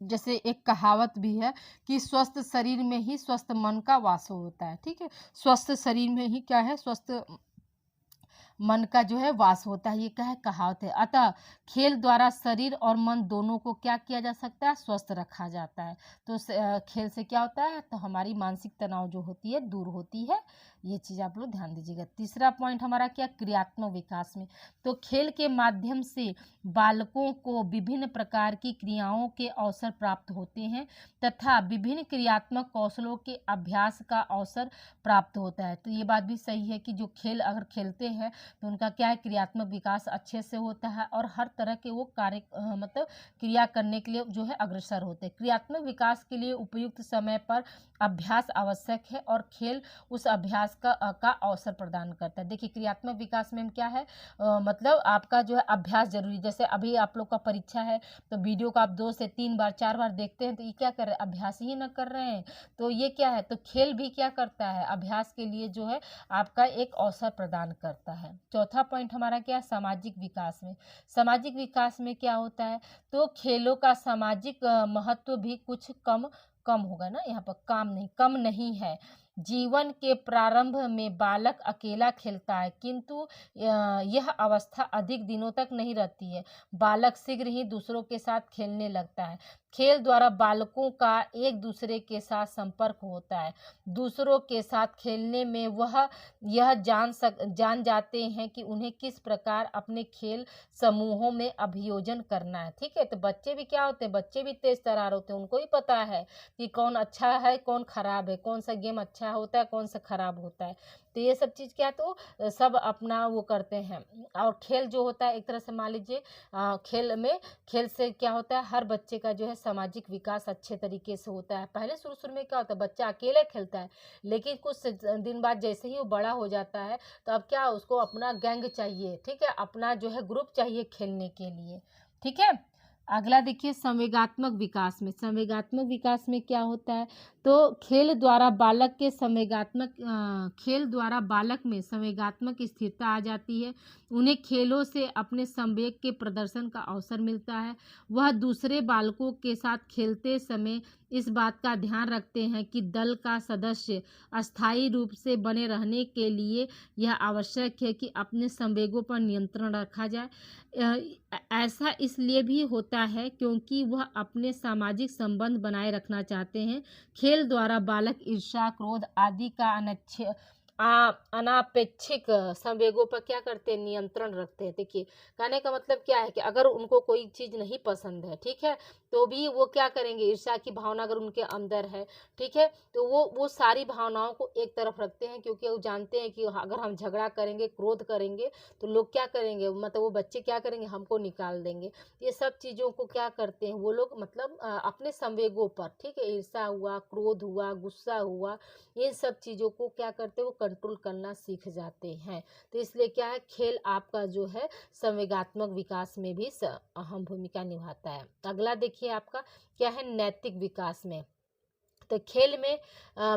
जैसे एक कहावत भी है कि स्वस्थ शरीर में ही स्वस्थ मन का वास होता है, ठीक है? स्वस्थ शरीर में ही क्या है, स्वस्थ मन का जो है वास होता है, ये क्या है, कहावत है। अतः खेल द्वारा शरीर और मन दोनों को क्या किया जा सकता है, स्वस्थ रखा जाता है। तो खेल से क्या होता है, तो हमारी मानसिक तनाव जो होती है दूर होती है। ये चीज़ आप लोग ध्यान दीजिएगा। तीसरा पॉइंट हमारा क्या, क्रियात्मक विकास में। तो खेल के माध्यम से बालकों को विभिन्न प्रकार की क्रियाओं के अवसर प्राप्त होते हैं तथा विभिन्न क्रियात्मक कौशलों के अभ्यास का अवसर प्राप्त होता है। तो ये बात भी सही है कि जो खेल अगर खेलते हैं तो उनका क्या है, क्रियात्मक विकास अच्छे से होता है और हर तरह के वो कार्य मतलब क्रिया करने के लिए जो है अग्रसर होते हैं। क्रियात्मक विकास के लिए उपयुक्त समय पर अभ्यास आवश्यक है और खेल उस अभ्यास का अवसर प्रदान करता है। देखिए क्रियात्मक विकास में क्या है, मतलब आपका जो है अभ्यास जरूरी। जैसे अभी आप लोग का परीक्षा है तो वीडियो को आप 2 से 3 बार 4 बार देखते हैं तो ये क्या कर रहे हैं, अभ्यास ही न कर रहे हैं। तो ये क्या है, तो खेल भी क्या करता है, अभ्यास के लिए जो है आपका एक अवसर प्रदान करता है। चौथा पॉइंट हमारा क्या है, सामाजिक विकास में। सामाजिक विकास में क्या होता है, तो खेलों का सामाजिक महत्व भी कुछ कम कम होगा ना, यहाँ पर काम नहीं, कम नहीं है। जीवन के प्रारंभ में बालक अकेला खेलता है, किंतु यह अवस्था अधिक दिनों तक नहीं रहती है। बालक शीघ्र ही दूसरों के साथ खेलने लगता है। खेल द्वारा बालकों का एक दूसरे के साथ संपर्क होता है। दूसरों के साथ खेलने में वह यह जान जाते हैं कि उन्हें किस प्रकार अपने खेल समूहों में अभियोजन करना है, ठीक है। तो बच्चे भी क्या होते हैं, बच्चे भी तेज तर्रार होते हैं, उनको ही पता है कि कौन अच्छा है कौन खराब है, कौन सा गेम अच्छा होता है कौन सा खराब होता है। तो ये सब चीज़ क्या है, तो सब अपना वो करते हैं। और खेल जो होता है एक तरह से मान लीजिए खेल से क्या होता है, हर बच्चे का जो है सामाजिक विकास अच्छे तरीके से होता है। पहले शुरू शुरू में क्या होता है, बच्चा अकेले खेलता है, लेकिन कुछ दिन बाद जैसे ही वो बड़ा हो जाता है तो अब क्या, उसको अपना गैंग चाहिए, ठीक है, अपना जो है ग्रुप चाहिए खेलने के लिए, ठीक है। अगला देखिए संवेगात्मक विकास में। संवेगात्मक विकास में क्या होता है, तो खेल द्वारा बालक में संवेगात्मक स्थिरता आ जाती है। उन्हें खेलों से अपने संवेग के प्रदर्शन का अवसर मिलता है। वह दूसरे बालकों के साथ खेलते समय इस बात का ध्यान रखते हैं कि दल का सदस्य अस्थायी रूप से बने रहने के लिए यह आवश्यक है कि अपने संवेगों पर नियंत्रण रखा जाए। ऐसा इसलिए भी होता है क्योंकि वह अपने सामाजिक संबंध बनाए रखना चाहते हैं। खेल द्वारा बालक ईर्ष्या, क्रोध आदि का अनापेक्षिक संवेगों पर क्या करते हैं, नियंत्रण रखते हैं। देखिए कहने का मतलब क्या है कि अगर उनको कोई चीज़ नहीं पसंद है, ठीक है, तो भी वो क्या करेंगे, ईर्ष्या की भावना अगर उनके अंदर है, ठीक है, तो वो सारी भावनाओं को एक तरफ रखते हैं, क्योंकि वो जानते हैं कि अगर हम झगड़ा करेंगे, क्रोध करेंगे तो लोग क्या करेंगे, मतलब वो बच्चे क्या करेंगे, हमको निकाल देंगे। ये सब चीज़ों को क्या करते हैं वो लोग, मतलब अपने संवेगों पर, ठीक है, ईर्ष्या हुआ, क्रोध हुआ, गुस्सा हुआ, इन सब चीज़ों को क्या करते हैं, वो कंट्रोल करना सीख जाते हैं। तो इसलिए क्या है, खेल आपका जो है संवेगात्मक विकास में भी अहम भूमिका निभाता है। अगला देखिए आपका क्या है, नैतिक विकास में। तो खेल में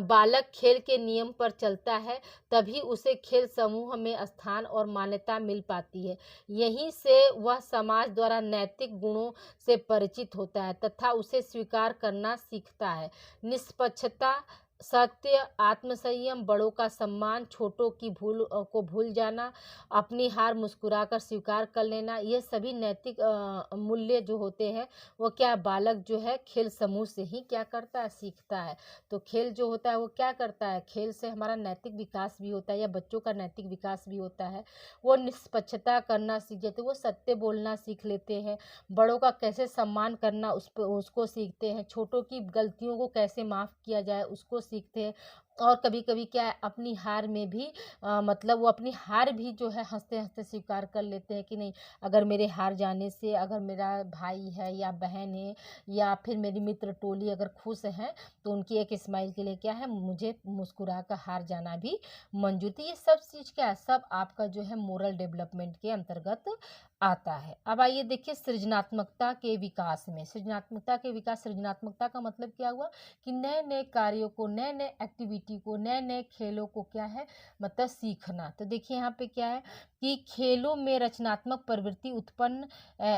बालक खेल के नियम पर चलता है, तभी उसे खेल समूह में स्थान और मान्यता मिल पाती है। यहीं से वह समाज द्वारा नैतिक गुणों से परिचित होता है तथा उसे स्वीकार करना सीखता है। निष्पक्षता, सत्य, आत्मसंयम, बड़ों का सम्मान, छोटों की भूल को भूल जाना, अपनी हार मुस्कुराकर स्वीकार कर लेना, ये सभी नैतिक मूल्य जो होते हैं वो क्या, बालक जो है खेल समूह से ही क्या करता है, सीखता है। तो खेल जो होता है वो क्या करता है, खेल से हमारा नैतिक विकास भी होता है, या बच्चों का नैतिक विकास भी होता है। वो निष्पक्षता करना सीख जाते, वो सत्य बोलना सीख लेते हैं, बड़ों का कैसे सम्मान करना उसको सीखते हैं, छोटों की गलतियों को कैसे माफ़ किया जाए उसको सीखते हैं। और कभी कभी क्या है, अपनी हार में भी मतलब वो अपनी हार भी जो है हंसते हंसते स्वीकार कर लेते हैं कि नहीं, अगर मेरे हार जाने से अगर मेरा भाई है या बहन है या फिर मेरी मित्र टोली अगर खुश हैं तो उनकी एक स्माइल के लिए क्या है, मुझे मुस्कुरा कर हार जाना भी मंजूर थी। ये सब चीज़ क्या है, सब आपका जो है मोरल डेवलपमेंट के अंतर्गत आता है। अब आइए देखिए सृजनात्मकता के विकास में, सृजनात्मकता का मतलब क्या हुआ कि नए-नए कार्यों को, नए-नए एक्टिविटी को, नए-नए खेलों को क्या है मतलब सीखना। तो देखिए यहाँ पे क्या है कि खेलों में रचनात्मक प्रवृत्ति उत्पन्न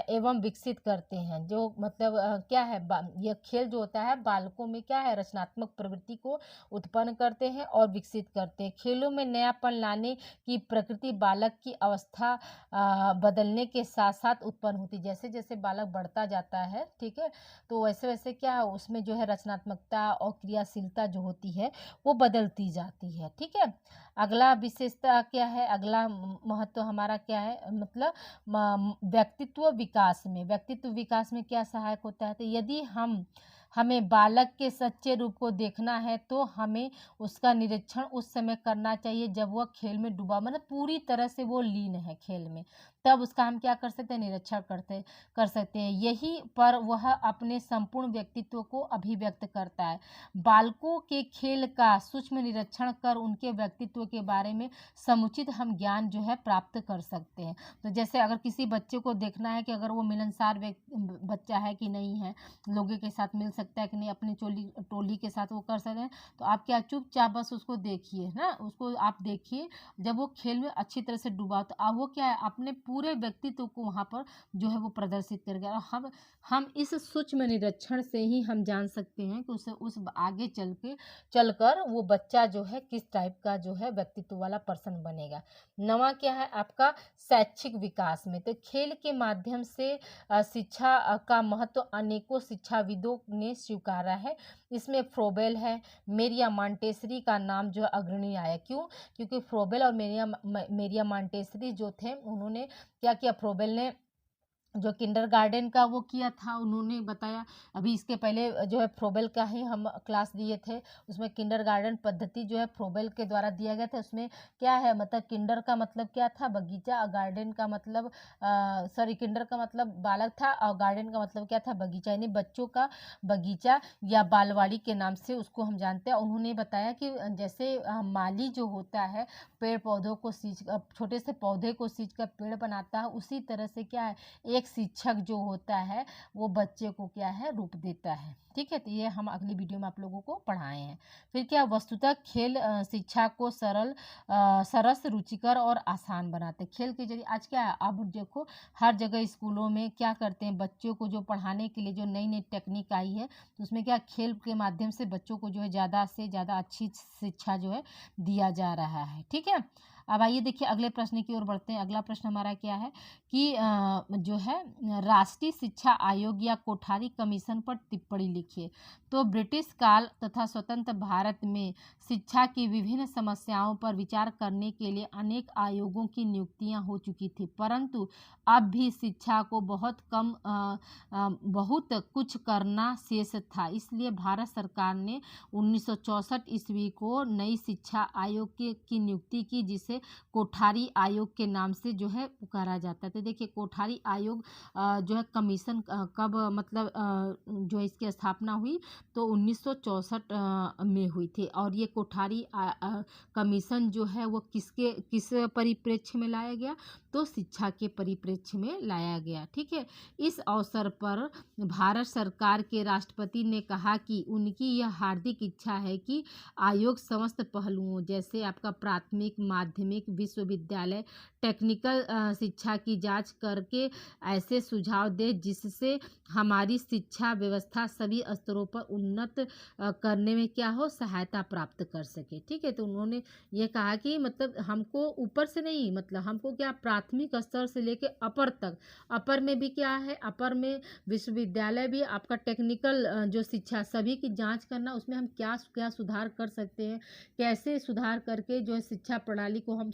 एवं विकसित करते हैं। जो मतलब क्या है यह खेल जो होता है बालकों में क्या है रचनात्मक प्रवृत्ति को उत्पन्न करते हैं और विकसित करते हैं। खेलों में नयापन लाने की प्रकृति बालक की अवस्था बदलने के साथ-साथ उत्पन्न होती है। जैसे-जैसे बालक बढ़ता जाता है, ठीक है? तो वैसे-वैसे क्या है उसमें जो है रचनात्मकता और क्रियाशीलता जो होती है, वो बदलती जाती है, ठीक है? अगला विशेषता क्या है? अगला महत्व हमारा क्या है? मतलब व्यक्तित्व विकास में क्या सहायक होता है? तो यदि हमें बालक के सच्चे रूप को देखना है, तो हमें उसका निरीक्षण उस समय करना चाहिए जब वह खेल में डूबा मतलब पूरी तरह से वो लीन है खेल में। तब उसका हम क्या कर सकते हैं निरीक्षण कर सकते हैं। यही पर वह अपने संपूर्ण व्यक्तित्व को अभिव्यक्त करता है। बालकों के खेल का सूक्ष्म निरीक्षण कर उनके व्यक्तित्व के बारे में समुचित हम ज्ञान जो है प्राप्त कर सकते हैं। तो जैसे अगर किसी बच्चे को देखना है कि अगर वो मिलनसार बच्चा है कि नहीं है, लोगों के साथ मिल सकता है कि नहीं, अपनी टोली के साथ वो कर सकते हैं, तो आप क्या चुपचाप बस उसको देखिए ना, उसको आप देखिए जब वो खेल में अच्छी तरह से डूबा तो अब वो क्या है अपने पूरे व्यक्तित्व को वहाँ पर जो है वो प्रदर्शित कर गया। और हम इस सूक्ष्म निरीक्षण से ही हम जान सकते हैं कि उस आगे चलकर वो बच्चा जो है किस टाइप का जो है व्यक्तित्व वाला पर्सन बनेगा। नवा क्या है आपका शैक्षिक विकास में, तो खेल के माध्यम से शिक्षा का महत्व अनेकों शिक्षाविदों ने स्वीकारा है। इसमें फ्रोबेल है, मेरिया मॉन्टेसरी का नाम जो अग्रणी आया। क्यों? क्योंकि फ्रोबेल और मेरिया मॉन्टेसरी जो थे उन्होंने क्या किया, फ्रोबेल ने जो किंडरगार्टन का वो किया था उन्होंने बताया। अभी इसके पहले जो है फ्रोबेल का ही हम क्लास दिए थे, उसमें किंडरगार्टन पद्धति जो है फ्रोबेल के द्वारा दिया गया था। उसमें क्या है मतलब किंडर का मतलब क्या था बगीचा और गार्डन का मतलब सॉरी किंडर का मतलब बालक था और गार्डन का मतलब क्या था बगीचा, यानी बच्चों का बगीचा या बालवाड़ी के नाम से उसको हम जानते हैं। उन्होंने बताया कि जैसे माली जो होता है पेड़ पौधों को छोटे से पौधे को सींच कर पेड़ बनाता है, उसी तरह से क्या है एक शिक्षक जो होता है वो बच्चे को क्या है रूप देता है। ठीक है, तो ये हम अगली वीडियो में आप लोगों को पढ़ाए हैं। फिर क्या वस्तुतः खेल शिक्षा को सरस रुचिकर और आसान बनाते। खेल के जरिए आज क्या है अब देखो हर जगह स्कूलों में क्या करते हैं बच्चों को जो पढ़ाने के लिए जो नई नई टेक्निक आई है तो उसमें क्या खेल के माध्यम से बच्चों को जो है ज़्यादा से ज़्यादा अच्छी शिक्षा जो है दिया जा रहा है। ठीक है, अब आइए देखिए अगले प्रश्न की ओर बढ़ते हैं। अगला प्रश्न हमारा क्या है कि जो है राष्ट्रीय शिक्षा आयोग या कोठारी कमीशन पर टिप्पणी लिखिए। तो ब्रिटिश काल तथा स्वतंत्र भारत में शिक्षा की विभिन्न समस्याओं पर विचार करने के लिए अनेक आयोगों की नियुक्तियां हो चुकी थी, परंतु अब भी शिक्षा को बहुत कुछ करना शेष था। इसलिए भारत सरकार ने 1964 ईस्वी को नई शिक्षा आयोग की नियुक्ति की, जिसे कोठारी आयोग के नाम से जो है पुकारा जाता है। तो देखिए कोठारी आयोग जो है कमीशन कब मतलब जो है इसकी स्थापना हुई तो 1964 में हुई थी। और ये कोठारी कमीशन जो है वो किस परिप्रेक्ष्य में लाया गया तो शिक्षा के परिप्रेक्ष्य में लाया गया। ठीक है, इस अवसर पर भारत सरकार के राष्ट्रपति ने कहा कि उनकी यह हार्दिक इच्छा है कि आयोग समस्त पहलुओं जैसे आपका प्राथमिक माध्यमिक विश्वविद्यालय टेक्निकल शिक्षा की जांच करके ऐसे सुझाव दे जिससे हमारी शिक्षा व्यवस्था सभी स्तरों पर उन्नत करने में क्या हो सहायता प्राप्त कर सके। ठीक है, तो उन्होंने ये कहा कि मतलब हमको ऊपर से नहीं, मतलब हमको क्या प्राथमिक स्तर से लेके अपर तक, अपर में भी क्या है अपर में विश्वविद्यालय भी आपका टेक्निकल जो शिक्षा सभी की जांच करना, उसमें हम क्या क्या सुधार कर सकते हैं, कैसे सुधार करके जो है शिक्षा प्रणाली को हम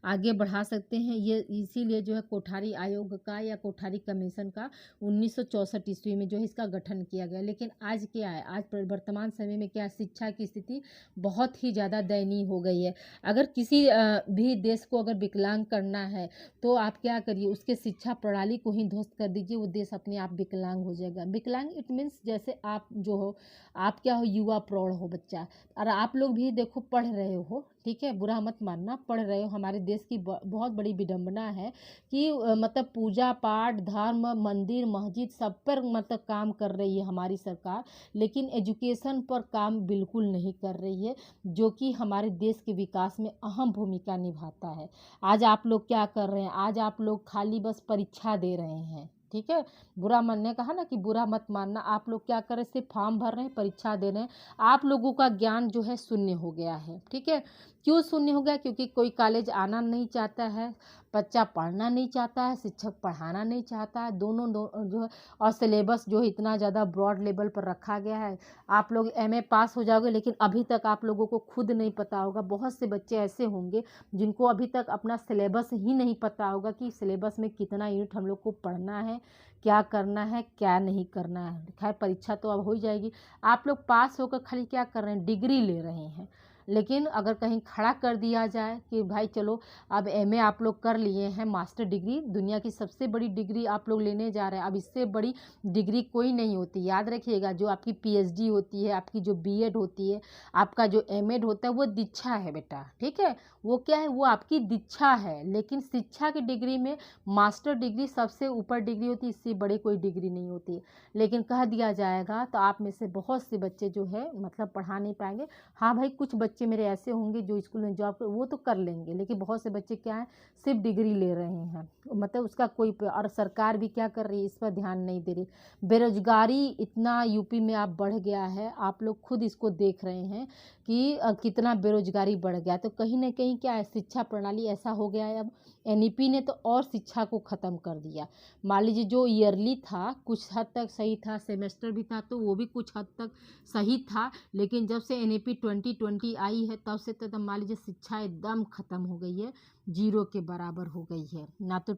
आगे बढ़ा सकते हैं। ये इसीलिए जो है कोठारी आयोग का या कोठारी कमीशन का 1964 ईस्वी में जो है इसका गठन किया गया। लेकिन आज क्या है, आज वर्तमान समय में क्या शिक्षा की स्थिति बहुत ही ज़्यादा दयनीय हो गई है। अगर किसी भी देश को अगर विकलांग करना है तो आप क्या करिए उसके शिक्षा प्रणाली को ही ध्वस्त कर दीजिए, वो देश अपने आप विकलांग हो जाएगा। विकलांग इट मीन्स जैसे आप जो हो आप क्या हो युवा प्रौढ़ हो बच्चा, और आप लोग भी देखो पढ़ रहे हो, ठीक है, बुरा मत मानना, पढ़ रहे हो। हमारे देश की बहुत बड़ी विडंबना है कि मतलब पूजा पाठ, धर्म, मंदिर, मस्जिद सब पर मतलब काम कर रही है हमारी सरकार, लेकिन एजुकेशन पर काम बिल्कुल नहीं कर रही है, जो कि हमारे देश के विकास में अहम भूमिका निभाता है। आज आप लोग क्या कर रहे हैं? आज आप लोग खाली बस परीक्षा दे रहे हैं, ठीक है। बुरा मानने कहा ना कि बुरा मत मानना। आप लोग क्या कर रहे हैं? सिर्फ फॉर्म भर रहे हैं, परीक्षा दे रहे हैं। आप लोगों का ज्ञान जो है शून्य हो गया है, ठीक है। क्यों शून्य हो गया? क्योंकि कोई कॉलेज आना नहीं चाहता है, बच्चा पढ़ना नहीं चाहता है, शिक्षक पढ़ाना नहीं चाहता है, दोनों जो है। और सिलेबस जो है इतना ज़्यादा ब्रॉड लेवल पर रखा गया है। आप लोग एमए पास हो जाओगे, लेकिन अभी तक आप लोगों को खुद नहीं पता होगा। बहुत से बच्चे ऐसे होंगे जिनको अभी तक अपना सिलेबस ही नहीं पता होगा कि सिलेबस में कितना यूनिट हम लोग को पढ़ना है, क्या करना है, क्या नहीं करना है। खैर, परीक्षा तो अब हो ही जाएगी। आप लोग पास होकर खाली क्या कर रहे हैं? डिग्री ले रहे हैं। लेकिन अगर कहीं खड़ा कर दिया जाए कि भाई चलो अब एमए आप लोग कर लिए हैं, मास्टर डिग्री दुनिया की सबसे बड़ी डिग्री आप लोग लेने जा रहे हैं, अब इससे बड़ी डिग्री कोई नहीं होती। याद रखिएगा, जो आपकी पीएचडी होती है, आपकी जो बीएड होती है, आपका जो एमएड होता है, वो दीक्षा है बेटा, ठीक है। वो क्या है? वो आपकी दीक्षा है। लेकिन शिक्षा की डिग्री में मास्टर डिग्री सबसे ऊपर डिग्री होती है, इससे बड़ी कोई डिग्री नहीं होती। लेकिन कह दिया जाएगा तो आप में से बहुत से बच्चे जो है मतलब पढ़ा नहीं पाएंगे। हाँ भाई, कुछ बच्चे मेरे ऐसे होंगे जो स्कूल में जॉब वो तो कर लेंगे, लेकिन बहुत से बच्चे क्या है, सिर्फ डिग्री ले रहे हैं, मतलब उसका कोई और सरकार भी क्या कर रही है, इस पर ध्यान नहीं दे रही। बेरोजगारी इतना यूपी में आप बढ़ गया है, आप लोग खुद इसको देख रहे हैं कि कितना बेरोजगारी बढ़ गया। तो कहीं ना कहीं क्या है, शिक्षा प्रणाली ऐसा हो गया है। अब एनईपी ने तो और शिक्षा को ख़त्म कर दिया। मान लीजिए जो ईयरली था कुछ हद तक सही था, सेमेस्टर भी था तो वो भी कुछ हद तक सही था, लेकिन जब से एनईपी 2020 आई है तब से तो मान लीजिए शिक्षा एकदम ख़त्म हो गई है, जीरो के बराबर हो गई है। ना तो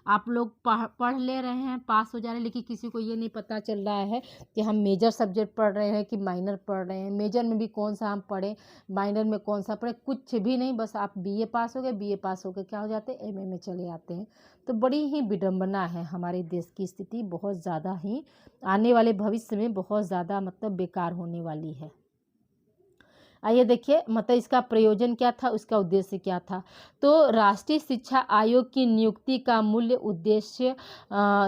आप लोग पढ़ ले रहे हैं, पास हो जा रहे हैं, लेकिन किसी को ये नहीं पता चल रहा है कि हम मेजर सब्जेक्ट पढ़ रहे हैं कि माइनर पढ़ रहे हैं, मेजर में भी कौन सा हम पढ़ें, माइनर में कौन सा पढ़ें, कुछ भी नहीं। बस आप बीए पास हो गए, बीए पास हो गए क्या हो जाते हैं, एमए में चले आते हैं। तो बड़ी ही विडंबना है हमारे देश की स्थिति, बहुत ज़्यादा ही आने वाले भविष्य में बहुत ज़्यादा मतलब बेकार होने वाली है। आइए देखिए, मतलब इसका प्रयोजन क्या था, उसका उद्देश्य क्या था। तो राष्ट्रीय शिक्षा आयोग की नियुक्ति का मूल्य उद्देश्य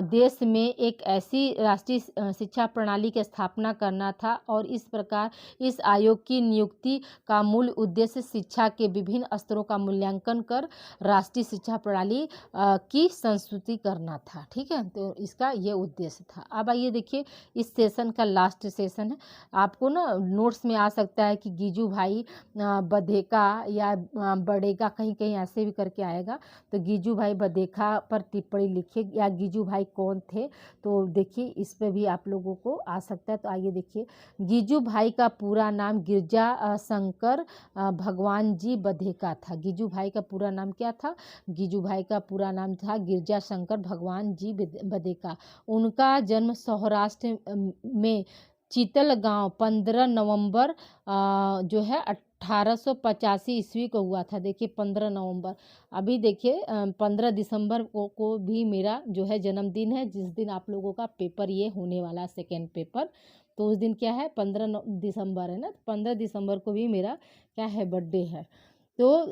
देश में एक ऐसी राष्ट्रीय शिक्षा प्रणाली की स्थापना करना था, और इस प्रकार इस आयोग की नियुक्ति का मूल उद्देश्य शिक्षा के विभिन्न स्तरों का मूल्यांकन कर राष्ट्रीय शिक्षा प्रणाली की संस्तुति करना था, ठीक है। तो इसका ये उद्देश्य था। अब आइए देखिए, इस सेशन का लास्ट सेशन है। आपको ना नोट्स में आ सकता है कि गीजू भाई बधेका या बड़ेगा, कहीं कहीं ऐसे भी करके आएगा। तो गीजू भाई बधेका पर टिप्पणी लिखिए, या गीजू भाई कौन थे, तो देखिए इस पे भी आप लोगों को आ सकता है। तो आइए देखिए, गीजू भाई का पूरा नाम गिरजा शंकर भगवान जी बधेका था। गीजू भाई का पूरा नाम क्या था? गीजू भाई का पूरा नाम था गिरजा शंकर भगवान जी बधेका। उनका जन्म सौराष्ट्र में चीतलगांव 15 नवंबर जो है 1885 ईस्वी को हुआ था। देखिए 15 नवंबर, अभी देखिए 15 दिसंबर को भी मेरा जो है जन्मदिन है, जिस दिन आप लोगों का पेपर ये होने वाला है, सेकेंड पेपर। तो उस दिन क्या है, 15 दिसंबर है ना, 15 दिसंबर को भी मेरा क्या है, बर्थडे है। तो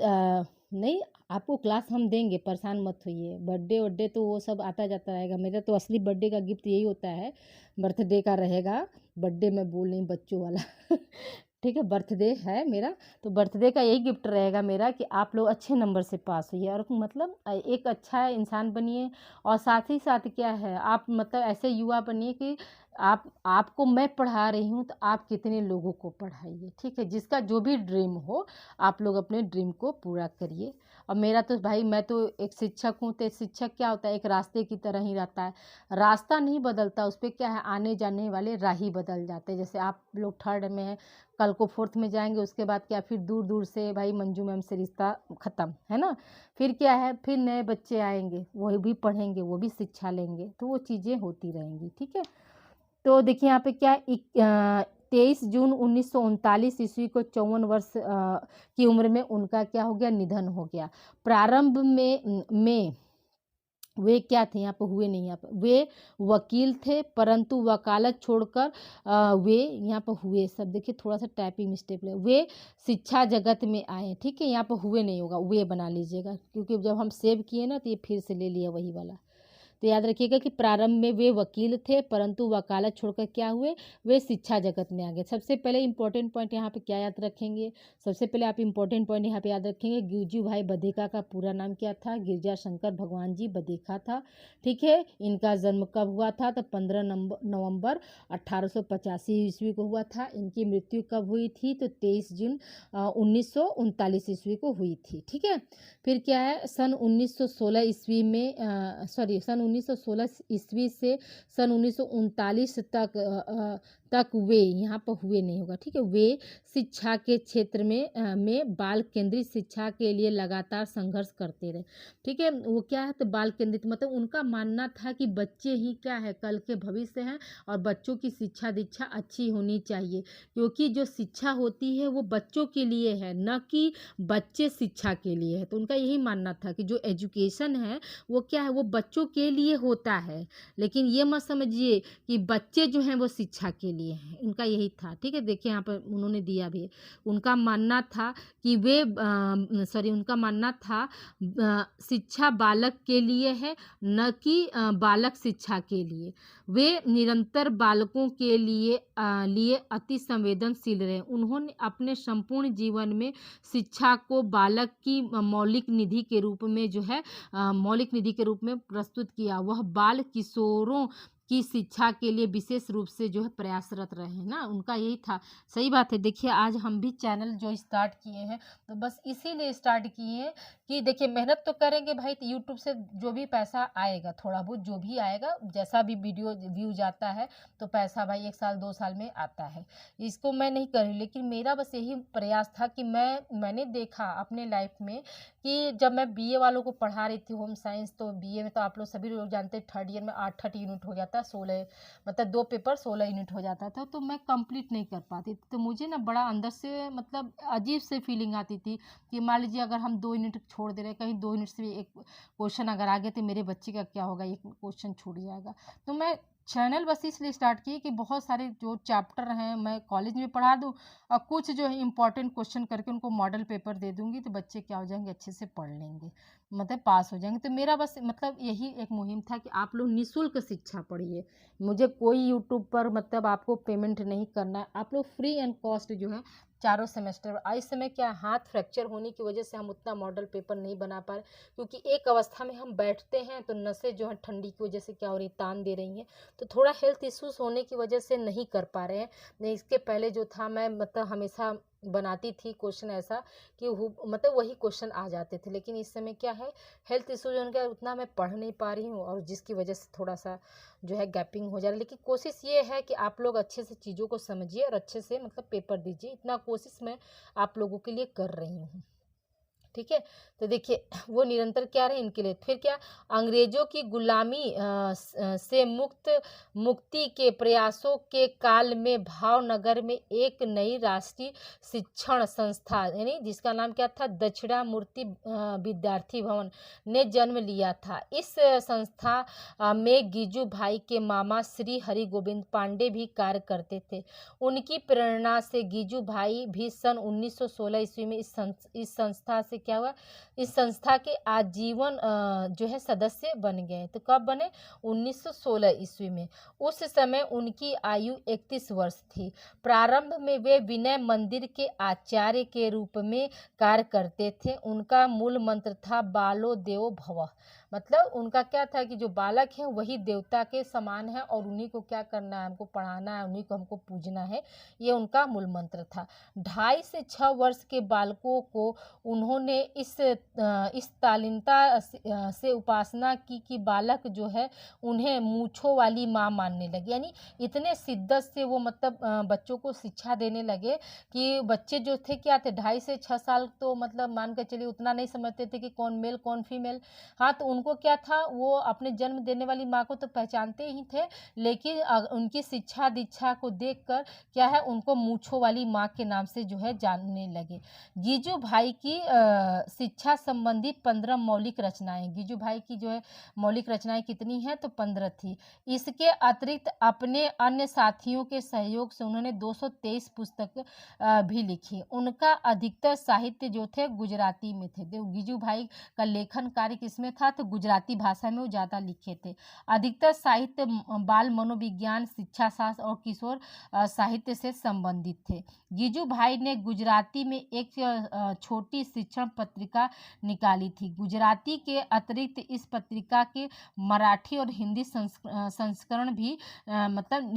नहीं, आपको क्लास हम देंगे, परेशान मत होइए। बर्थडे तो वो सब आता जाता रहेगा। मेरा तो असली बर्थडे का गिफ्ट यही होता है, बर्थडे का रहेगा। बर्थडे मैं बोल रही बच्चों वाला ठीक है, बर्थडे है मेरा, तो बर्थडे का यही गिफ्ट रहेगा मेरा कि आप लोग अच्छे नंबर से पास होइए, और मतलब एक अच्छा इंसान बनिए। और साथ ही साथ क्या है, आप मतलब ऐसे युवा बनिए कि आपको मैं पढ़ा रही हूँ तो आप कितने लोगों को पढ़ाइए, ठीक है। जिसका जो भी ड्रीम हो, आप लोग अपने ड्रीम को पूरा करिए। और मेरा तो भाई, मैं तो एक शिक्षक हूँ, तो शिक्षक क्या होता है, एक रास्ते की तरह ही रहता है। रास्ता नहीं बदलता, उस पर क्या है, आने जाने वाले राह ही बदल जाते हैं। जैसे आप लोग थर्ड में हैं, कल को फोर्थ में जाएंगे, उसके बाद क्या, फिर दूर दूर से भाई मंजू मैम से रिश्ता ख़त्म है ना। फिर क्या है, फिर नए बच्चे आएंगे, वो भी पढ़ेंगे, वो भी शिक्षा लेंगे, तो वो चीज़ें होती रहेंगी, ठीक है। तो देखिए यहाँ पे क्या, 23 जून 1939 ईस्वी को 54 वर्ष की उम्र में उनका क्या हो गया, निधन हो गया। प्रारंभ में वे क्या थे, यहाँ पर हुए नहीं, यहाँ पर वे वकील थे परंतु वकालत छोड़कर वे यहाँ पर हुए, सब देखिए थोड़ा सा टाइपिंग मिस्टेक है, वे शिक्षा जगत में आए। ठीक है, यहाँ पर हुए नहीं होगा, वे बना लीजिएगा, क्योंकि जब हम सेव किए ना तो ये फिर से ले लिया वही वाला। तो याद रखिएगा कि प्रारंभ में वे वकील थे परंतु वकालत छोड़कर क्या हुए, वे शिक्षा जगत में आ गए। सबसे पहले इंपॉर्टेंट पॉइंट यहाँ पे क्या याद रखेंगे, सबसे पहले आप इंपॉर्टेंट पॉइंट यहाँ पे याद रखेंगे, गिरजू भाई बधेका का पूरा नाम क्या था, गिरजा शंकर भगवान जी बधेका था। ठीक है, इनका जन्म कब हुआ था, तो 15 नवंबर 1885 ईस्वी को हुआ था। इनकी मृत्यु कब हुई थी, तो 23 जून 1939 ईस्वी को हुई थी। ठीक है, फिर क्या है, सन 1916 ईस्वी में सन 1916 ईस्वी से सन 1939 तक वे, यहाँ पर हुए नहीं होगा। ठीक है, वे शिक्षा के क्षेत्र में बाल केंद्रित शिक्षा के लिए लगातार संघर्ष करते रहे। ठीक है, वो क्या है, तो बाल केंद्रित मतलब उनका मानना था कि बच्चे ही क्या है, कल के भविष्य हैं और बच्चों की शिक्षा दीक्षा अच्छी होनी चाहिए, क्योंकि जो शिक्षा होती है वो बच्चों के लिए है, न कि बच्चे शिक्षा के लिए है। तो उनका यही मानना था कि जो एजुकेशन है वो क्या है, वो बच्चों के लिए होता है, लेकिन ये मत समझिए कि बच्चे जो हैं वो शिक्षा के लिए हैं। उनका यही था। ठीक है, देखिए यहाँ पर उन्होंने दिया भी है। उनका मानना था कि उनका मानना था शिक्षा बालक के लिए है, न कि बालक शिक्षा के लिए। वे निरंतर बालकों के लिए अति संवेदनशील रहे। उन्होंने अपने संपूर्ण जीवन में शिक्षा को बालक की मौलिक निधि के रूप में जो है मौलिक निधि के रूप में प्रस्तुत किया। वह बाल किशोरों की शिक्षा के लिए विशेष रूप से जो है प्रयासरत रहे ना, उनका यही था। सही बात है। देखिए आज हम भी चैनल जो स्टार्ट किए हैं तो बस इसीलिए स्टार्ट किए हैं कि देखिए मेहनत तो करेंगे भाई, तो यूट्यूब से जो भी पैसा आएगा, थोड़ा बहुत जो भी आएगा, जैसा भी वीडियो व्यू जाता है तो पैसा भाई 1 साल 2 साल में आता है, इसको मैं नहीं कर रही। लेकिन मेरा बस यही प्रयास था कि मैंने देखा अपने लाइफ में कि जब मैं बीए वालों को पढ़ा रही थी होम साइंस, तो बीए में तो आप लोग सभी लोग जानते हैं 3rd ईयर में 8 यूनिट हो जाता है, 16 मतलब 2 पेपर 16 यूनिट हो जाता था, तो मैं कंप्लीट नहीं कर पाती थी। तो मुझे ना बड़ा अंदर से मतलब अजीब से फीलिंग आती थी कि मान लीजिए अगर हम 2 यूनिट छोड़ दे रहे, कहीं 2 यूनिट से भी एक क्वेश्चन अगर आ गया तो मेरे बच्चे का क्या होगा, एक क्वेश्चन छूट जाएगा। तो मैं चैनल बस इसलिए स्टार्ट की कि बहुत सारे जो चैप्टर हैं मैं कॉलेज में पढ़ा दूँ और कुछ जो है इंपॉर्टेंट क्वेश्चन करके उनको मॉडल पेपर दे दूँगी, तो बच्चे क्या हो जाएंगे, अच्छे से पढ़ लेंगे, मतलब पास हो जाएंगे। तो मेरा बस मतलब यही एक मुहिम था कि आप लोग निःशुल्क शिक्षा पढ़िए। मुझे कोई यूट्यूब पर मतलब आपको पेमेंट नहीं करना है, आप लोग फ्री एंड कॉस्ट जो है चारों सेमेस्टर। इस समय क्या हाथ फ्रैक्चर होने की वजह से हम उतना मॉडल पेपर नहीं बना पा रहे, क्योंकि एक अवस्था में हम बैठते हैं तो नसें जो है ठंडी की वजह से क्या हो रही, तान दे रही हैं, तो थोड़ा हेल्थ इश्यूज होने की वजह से नहीं कर पा रहे हैं। नहीं, इसके पहले जो था मैं मतलब हमेशा बनाती थी क्वेश्चन ऐसा कि मतलब वही क्वेश्चन आ जाते थे, लेकिन इस समय क्या है, हेल्थ इश्यूज होने का उतना मैं पढ़ नहीं पा रही हूँ और जिसकी वजह से थोड़ा सा जो है गैपिंग हो जा रहा है। लेकिन कोशिश ये है कि आप लोग अच्छे से चीज़ों को समझिए और अच्छे से मतलब पेपर दीजिए, इतना कोशिश मैं आप लोगों के लिए कर रही हूँ। ठीक है, तो देखिए वो निरंतर क्या रहे इनके लिए। फिर क्या, अंग्रेजों की गुलामी से मुक्ति के प्रयासों के काल में भावनगर में एक नई राष्ट्रीय शिक्षण संस्था यानी जिसका नाम क्या था, दक्षिणामूर्ति विद्यार्थी भवन ने जन्म लिया था। इस संस्था में गिजू भाई के मामा श्री हरि गोविंद पांडे भी कार्य करते थे। उनकी प्रेरणा से गिजू भाई भी सन 1916 ईस्वी में इस संस्था से क्या हुआ, इस संस्था के आजीवन जो है सदस्य बन गए। तो कब बने, 1916 ईस्वी में। उस समय उनकी आयु 31 वर्ष थी। प्रारंभ में वे विनय मंदिर के आचार्य के रूप में कार्य करते थे। उनका मूल मंत्र था बालो देवो भवः, मतलब उनका क्या था कि जो बालक है वही देवता के समान है और उन्हीं को क्या करना है, हमको पढ़ाना है, उन्हीं को हमको पूजना है, ये उनका मूल मंत्र था। 2.5 से 6 वर्ष के बालकों को उन्होंने इस तालीनता से उपासना की कि बालक जो है उन्हें मूँछों वाली माँ मानने लगे। यानी इतने शिद्दत से वो मतलब बच्चों को शिक्षा देने लगे कि बच्चे जो थे क्या थे, 2.5 से 6 साल, तो मतलब मान कर चलिए उतना नहीं समझते थे कि कौन मेल कौन फीमेल। हाँ, तो उनको क्या था, वो अपने जन्म देने वाली माँ को तो पहचानते ही थे, लेकिन उनकी शिक्षा दीक्षा को देखकर क्या है, उनको मूंछों वाली माँ के नाम से जो है जानने लगे। गीजू भाई की शिक्षा संबंधी 15 मौलिक रचनाएं, गीजू भाई की जो है मौलिक रचनाएं कितनी हैं, तो 15 थी। इसके अतिरिक्त अपने अन्य साथियों के सहयोग से उन्होंने 223 पुस्तक भी लिखी। उनका अधिकतर साहित्य जो थे गुजराती में थे। गीजू भाई का लेखन कार्य किसमें था, तो गुजराती भाषा में वो ज़्यादा लिखे थे। अधिकतर साहित्य बाल मनोविज्ञान, शिक्षा शास्त्र और किशोर साहित्य से संबंधित थे। गीजू भाई ने गुजराती में एक छोटी शिक्षण पत्रिका निकाली थी। गुजराती के अतिरिक्त इस पत्रिका के मराठी और हिंदी संस्करण भी मतलब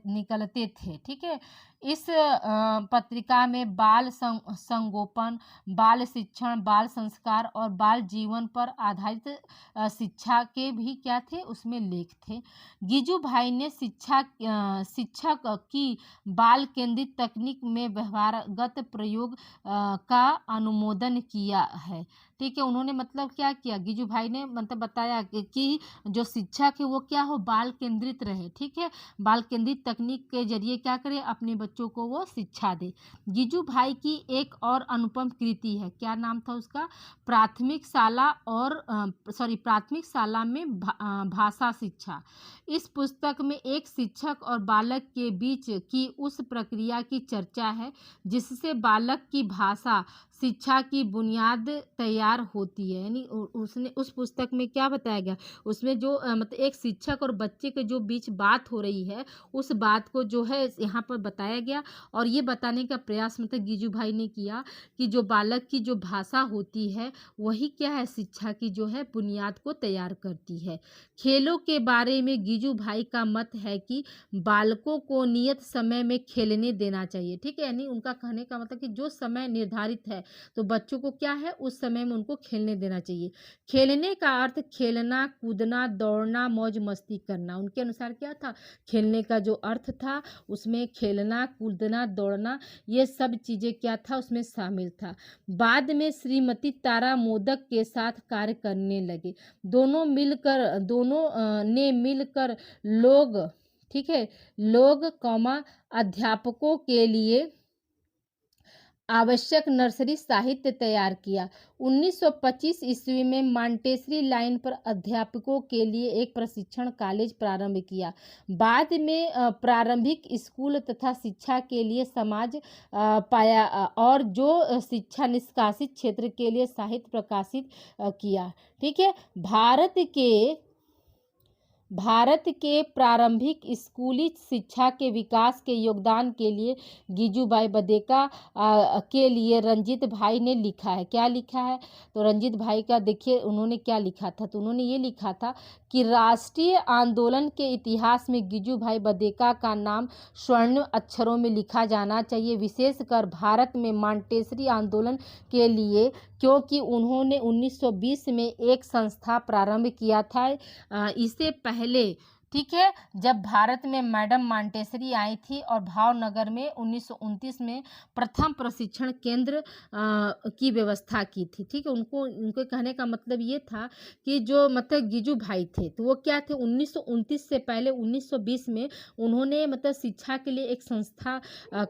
निकलते थे। ठीक है, इस पत्रिका में बाल संगोपन, बाल शिक्षण, बाल संस्कार और बाल जीवन पर आधारित शिक्षा के भी क्या थे, उसमें लेख थे। गीजू भाई ने शिक्षक की बाल केंद्रित तकनीक में व्यवहारगत प्रयोग का अनुमोदन किया है। ठीक है, उन्होंने मतलब क्या किया, गीजू भाई ने मतलब बताया कि जो शिक्षक है वो क्या हो, बाल केंद्रित रहे। ठीक है, बाल केंद्रित तकनीक के जरिए क्या करे, अपने बच्चों को वो शिक्षा दे। गीजू भाई की एक और अनुपम कृति है, क्या नाम था उसका, प्राथमिक शाला में भाषा शिक्षा। इस पुस्तक में एक शिक्षक और बालक के बीच की उस प्रक्रिया की चर्चा है जिससे बालक की भाषा शिक्षा की बुनियाद तैयार होती है। यानी उसने उस पुस्तक में क्या बताया गया, उसमें जो मतलब एक शिक्षक और बच्चे के जो बीच बात हो रही है, उस बात को जो है यहाँ पर बताया गया। और ये बताने का प्रयास मतलब गीजू भाई ने किया कि जो बालक की जो भाषा होती है वही क्या है, शिक्षा की जो है बुनियाद को तैयार करती है। खेलों के बारे में गीजू भाई का मत है कि बालकों को नियत समय में खेलने देना चाहिए। ठीक है, यानी उनका कहने का मतलब कि जो समय निर्धारित है तो बच्चों को क्या है, उस समय में उनको खेलने देना चाहिए। खेलने का अर्थ खेलना, कूदना, दौड़ना, मौज मस्ती करना। उनके अनुसार क्या था, खेलने का जो अर्थ था उसमें खेलना, कूदना, दौड़ना, ये सब चीज़ें क्या था, उसमें शामिल था। बाद में श्रीमती तारा मोदक के साथ कार्य करने लगे। दोनों ने मिलकर लोग अध्यापकों के लिए आवश्यक नर्सरी साहित्य तैयार किया। 1925 ईस्वी में मांटेसरी लाइन पर अध्यापकों के लिए एक प्रशिक्षण कॉलेज प्रारंभ किया। बाद में प्रारंभिक स्कूल तथा शिक्षा के लिए समाज पाया और जो शिक्षा निष्कासित क्षेत्र के लिए साहित्य प्रकाशित किया। ठीक है, भारत के प्रारंभिक स्कूली शिक्षा के विकास के योगदान के लिए गीजूभाई बदेका के लिए रंजीत भाई ने लिखा है। क्या लिखा है, तो रंजीत भाई का देखिए उन्होंने क्या लिखा था, तो उन्होंने ये लिखा था कि राष्ट्रीय आंदोलन के इतिहास में गीजूभाई बदेका का नाम स्वर्ण अक्षरों में लिखा जाना चाहिए, विशेषकर भारत में मांटेसरी आंदोलन के लिए, क्योंकि उन्होंने 1920 में एक संस्था प्रारंभ किया था। इससे पहले, ठीक है, जब भारत में मैडम मांटेसरी आई थी और भावनगर में 1929 में प्रथम प्रशिक्षण केंद्र की व्यवस्था की थी। ठीक है, उनके कहने का मतलब ये था कि जो मतलब गीजू भाई थे तो वो क्या थे, 1929 से पहले 1920 में उन्होंने मतलब शिक्षा के लिए एक संस्था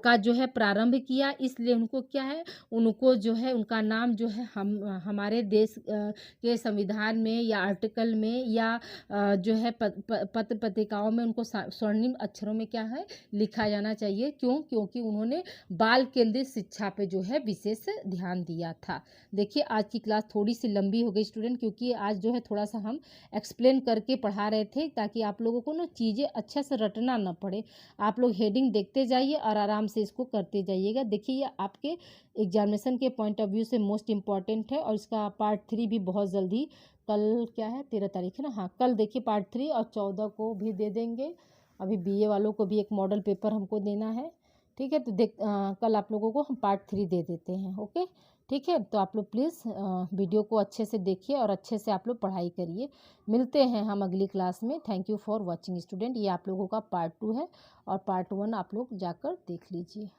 का जो है प्रारंभ किया। इसलिए उनको क्या है, उनको जो है उनका नाम जो है हमारे देश के संविधान में या आर्टिकल में या जो है पत्र पत्रिकाओं में उनको स्वर्णिम अक्षरों में क्या है, लिखा जाना चाहिए। क्योंकि उन्होंने बाल केंद्रित शिक्षा पे जो है विशेष ध्यान दिया था। देखिए आज की क्लास थोड़ी सी लंबी हो गई स्टूडेंट, क्योंकि आज जो है थोड़ा सा हम एक्सप्लेन करके पढ़ा रहे थे ताकि आप लोगों को ना चीज़ें अच्छे से रटना न पड़े। आप लोग हेडिंग देखते जाइए और आराम से इसको करते जाइएगा। देखिए ये आपके एग्जामिनेशन के पॉइंट ऑफ व्यू से मोस्ट इम्पॉर्टेंट है और इसका पार्ट 3 भी बहुत जल्दी, कल क्या है 13 तारीख है ना, हाँ कल देखिए पार्ट 3 और 14 को भी दे देंगे। अभी बीए वालों को भी एक मॉडल पेपर हमको देना है। ठीक है, तो कल आप लोगों को हम पार्ट 3 दे देते हैं। ओके, ठीक है, तो आप लोग प्लीज़ वीडियो को अच्छे से देखिए और अच्छे से आप लोग पढ़ाई करिए। मिलते हैं हम अगली क्लास में। Thank you for watching student. ये आप लोगों का पार्ट 2 है और पार्ट 1 आप लोग जाकर देख लीजिए।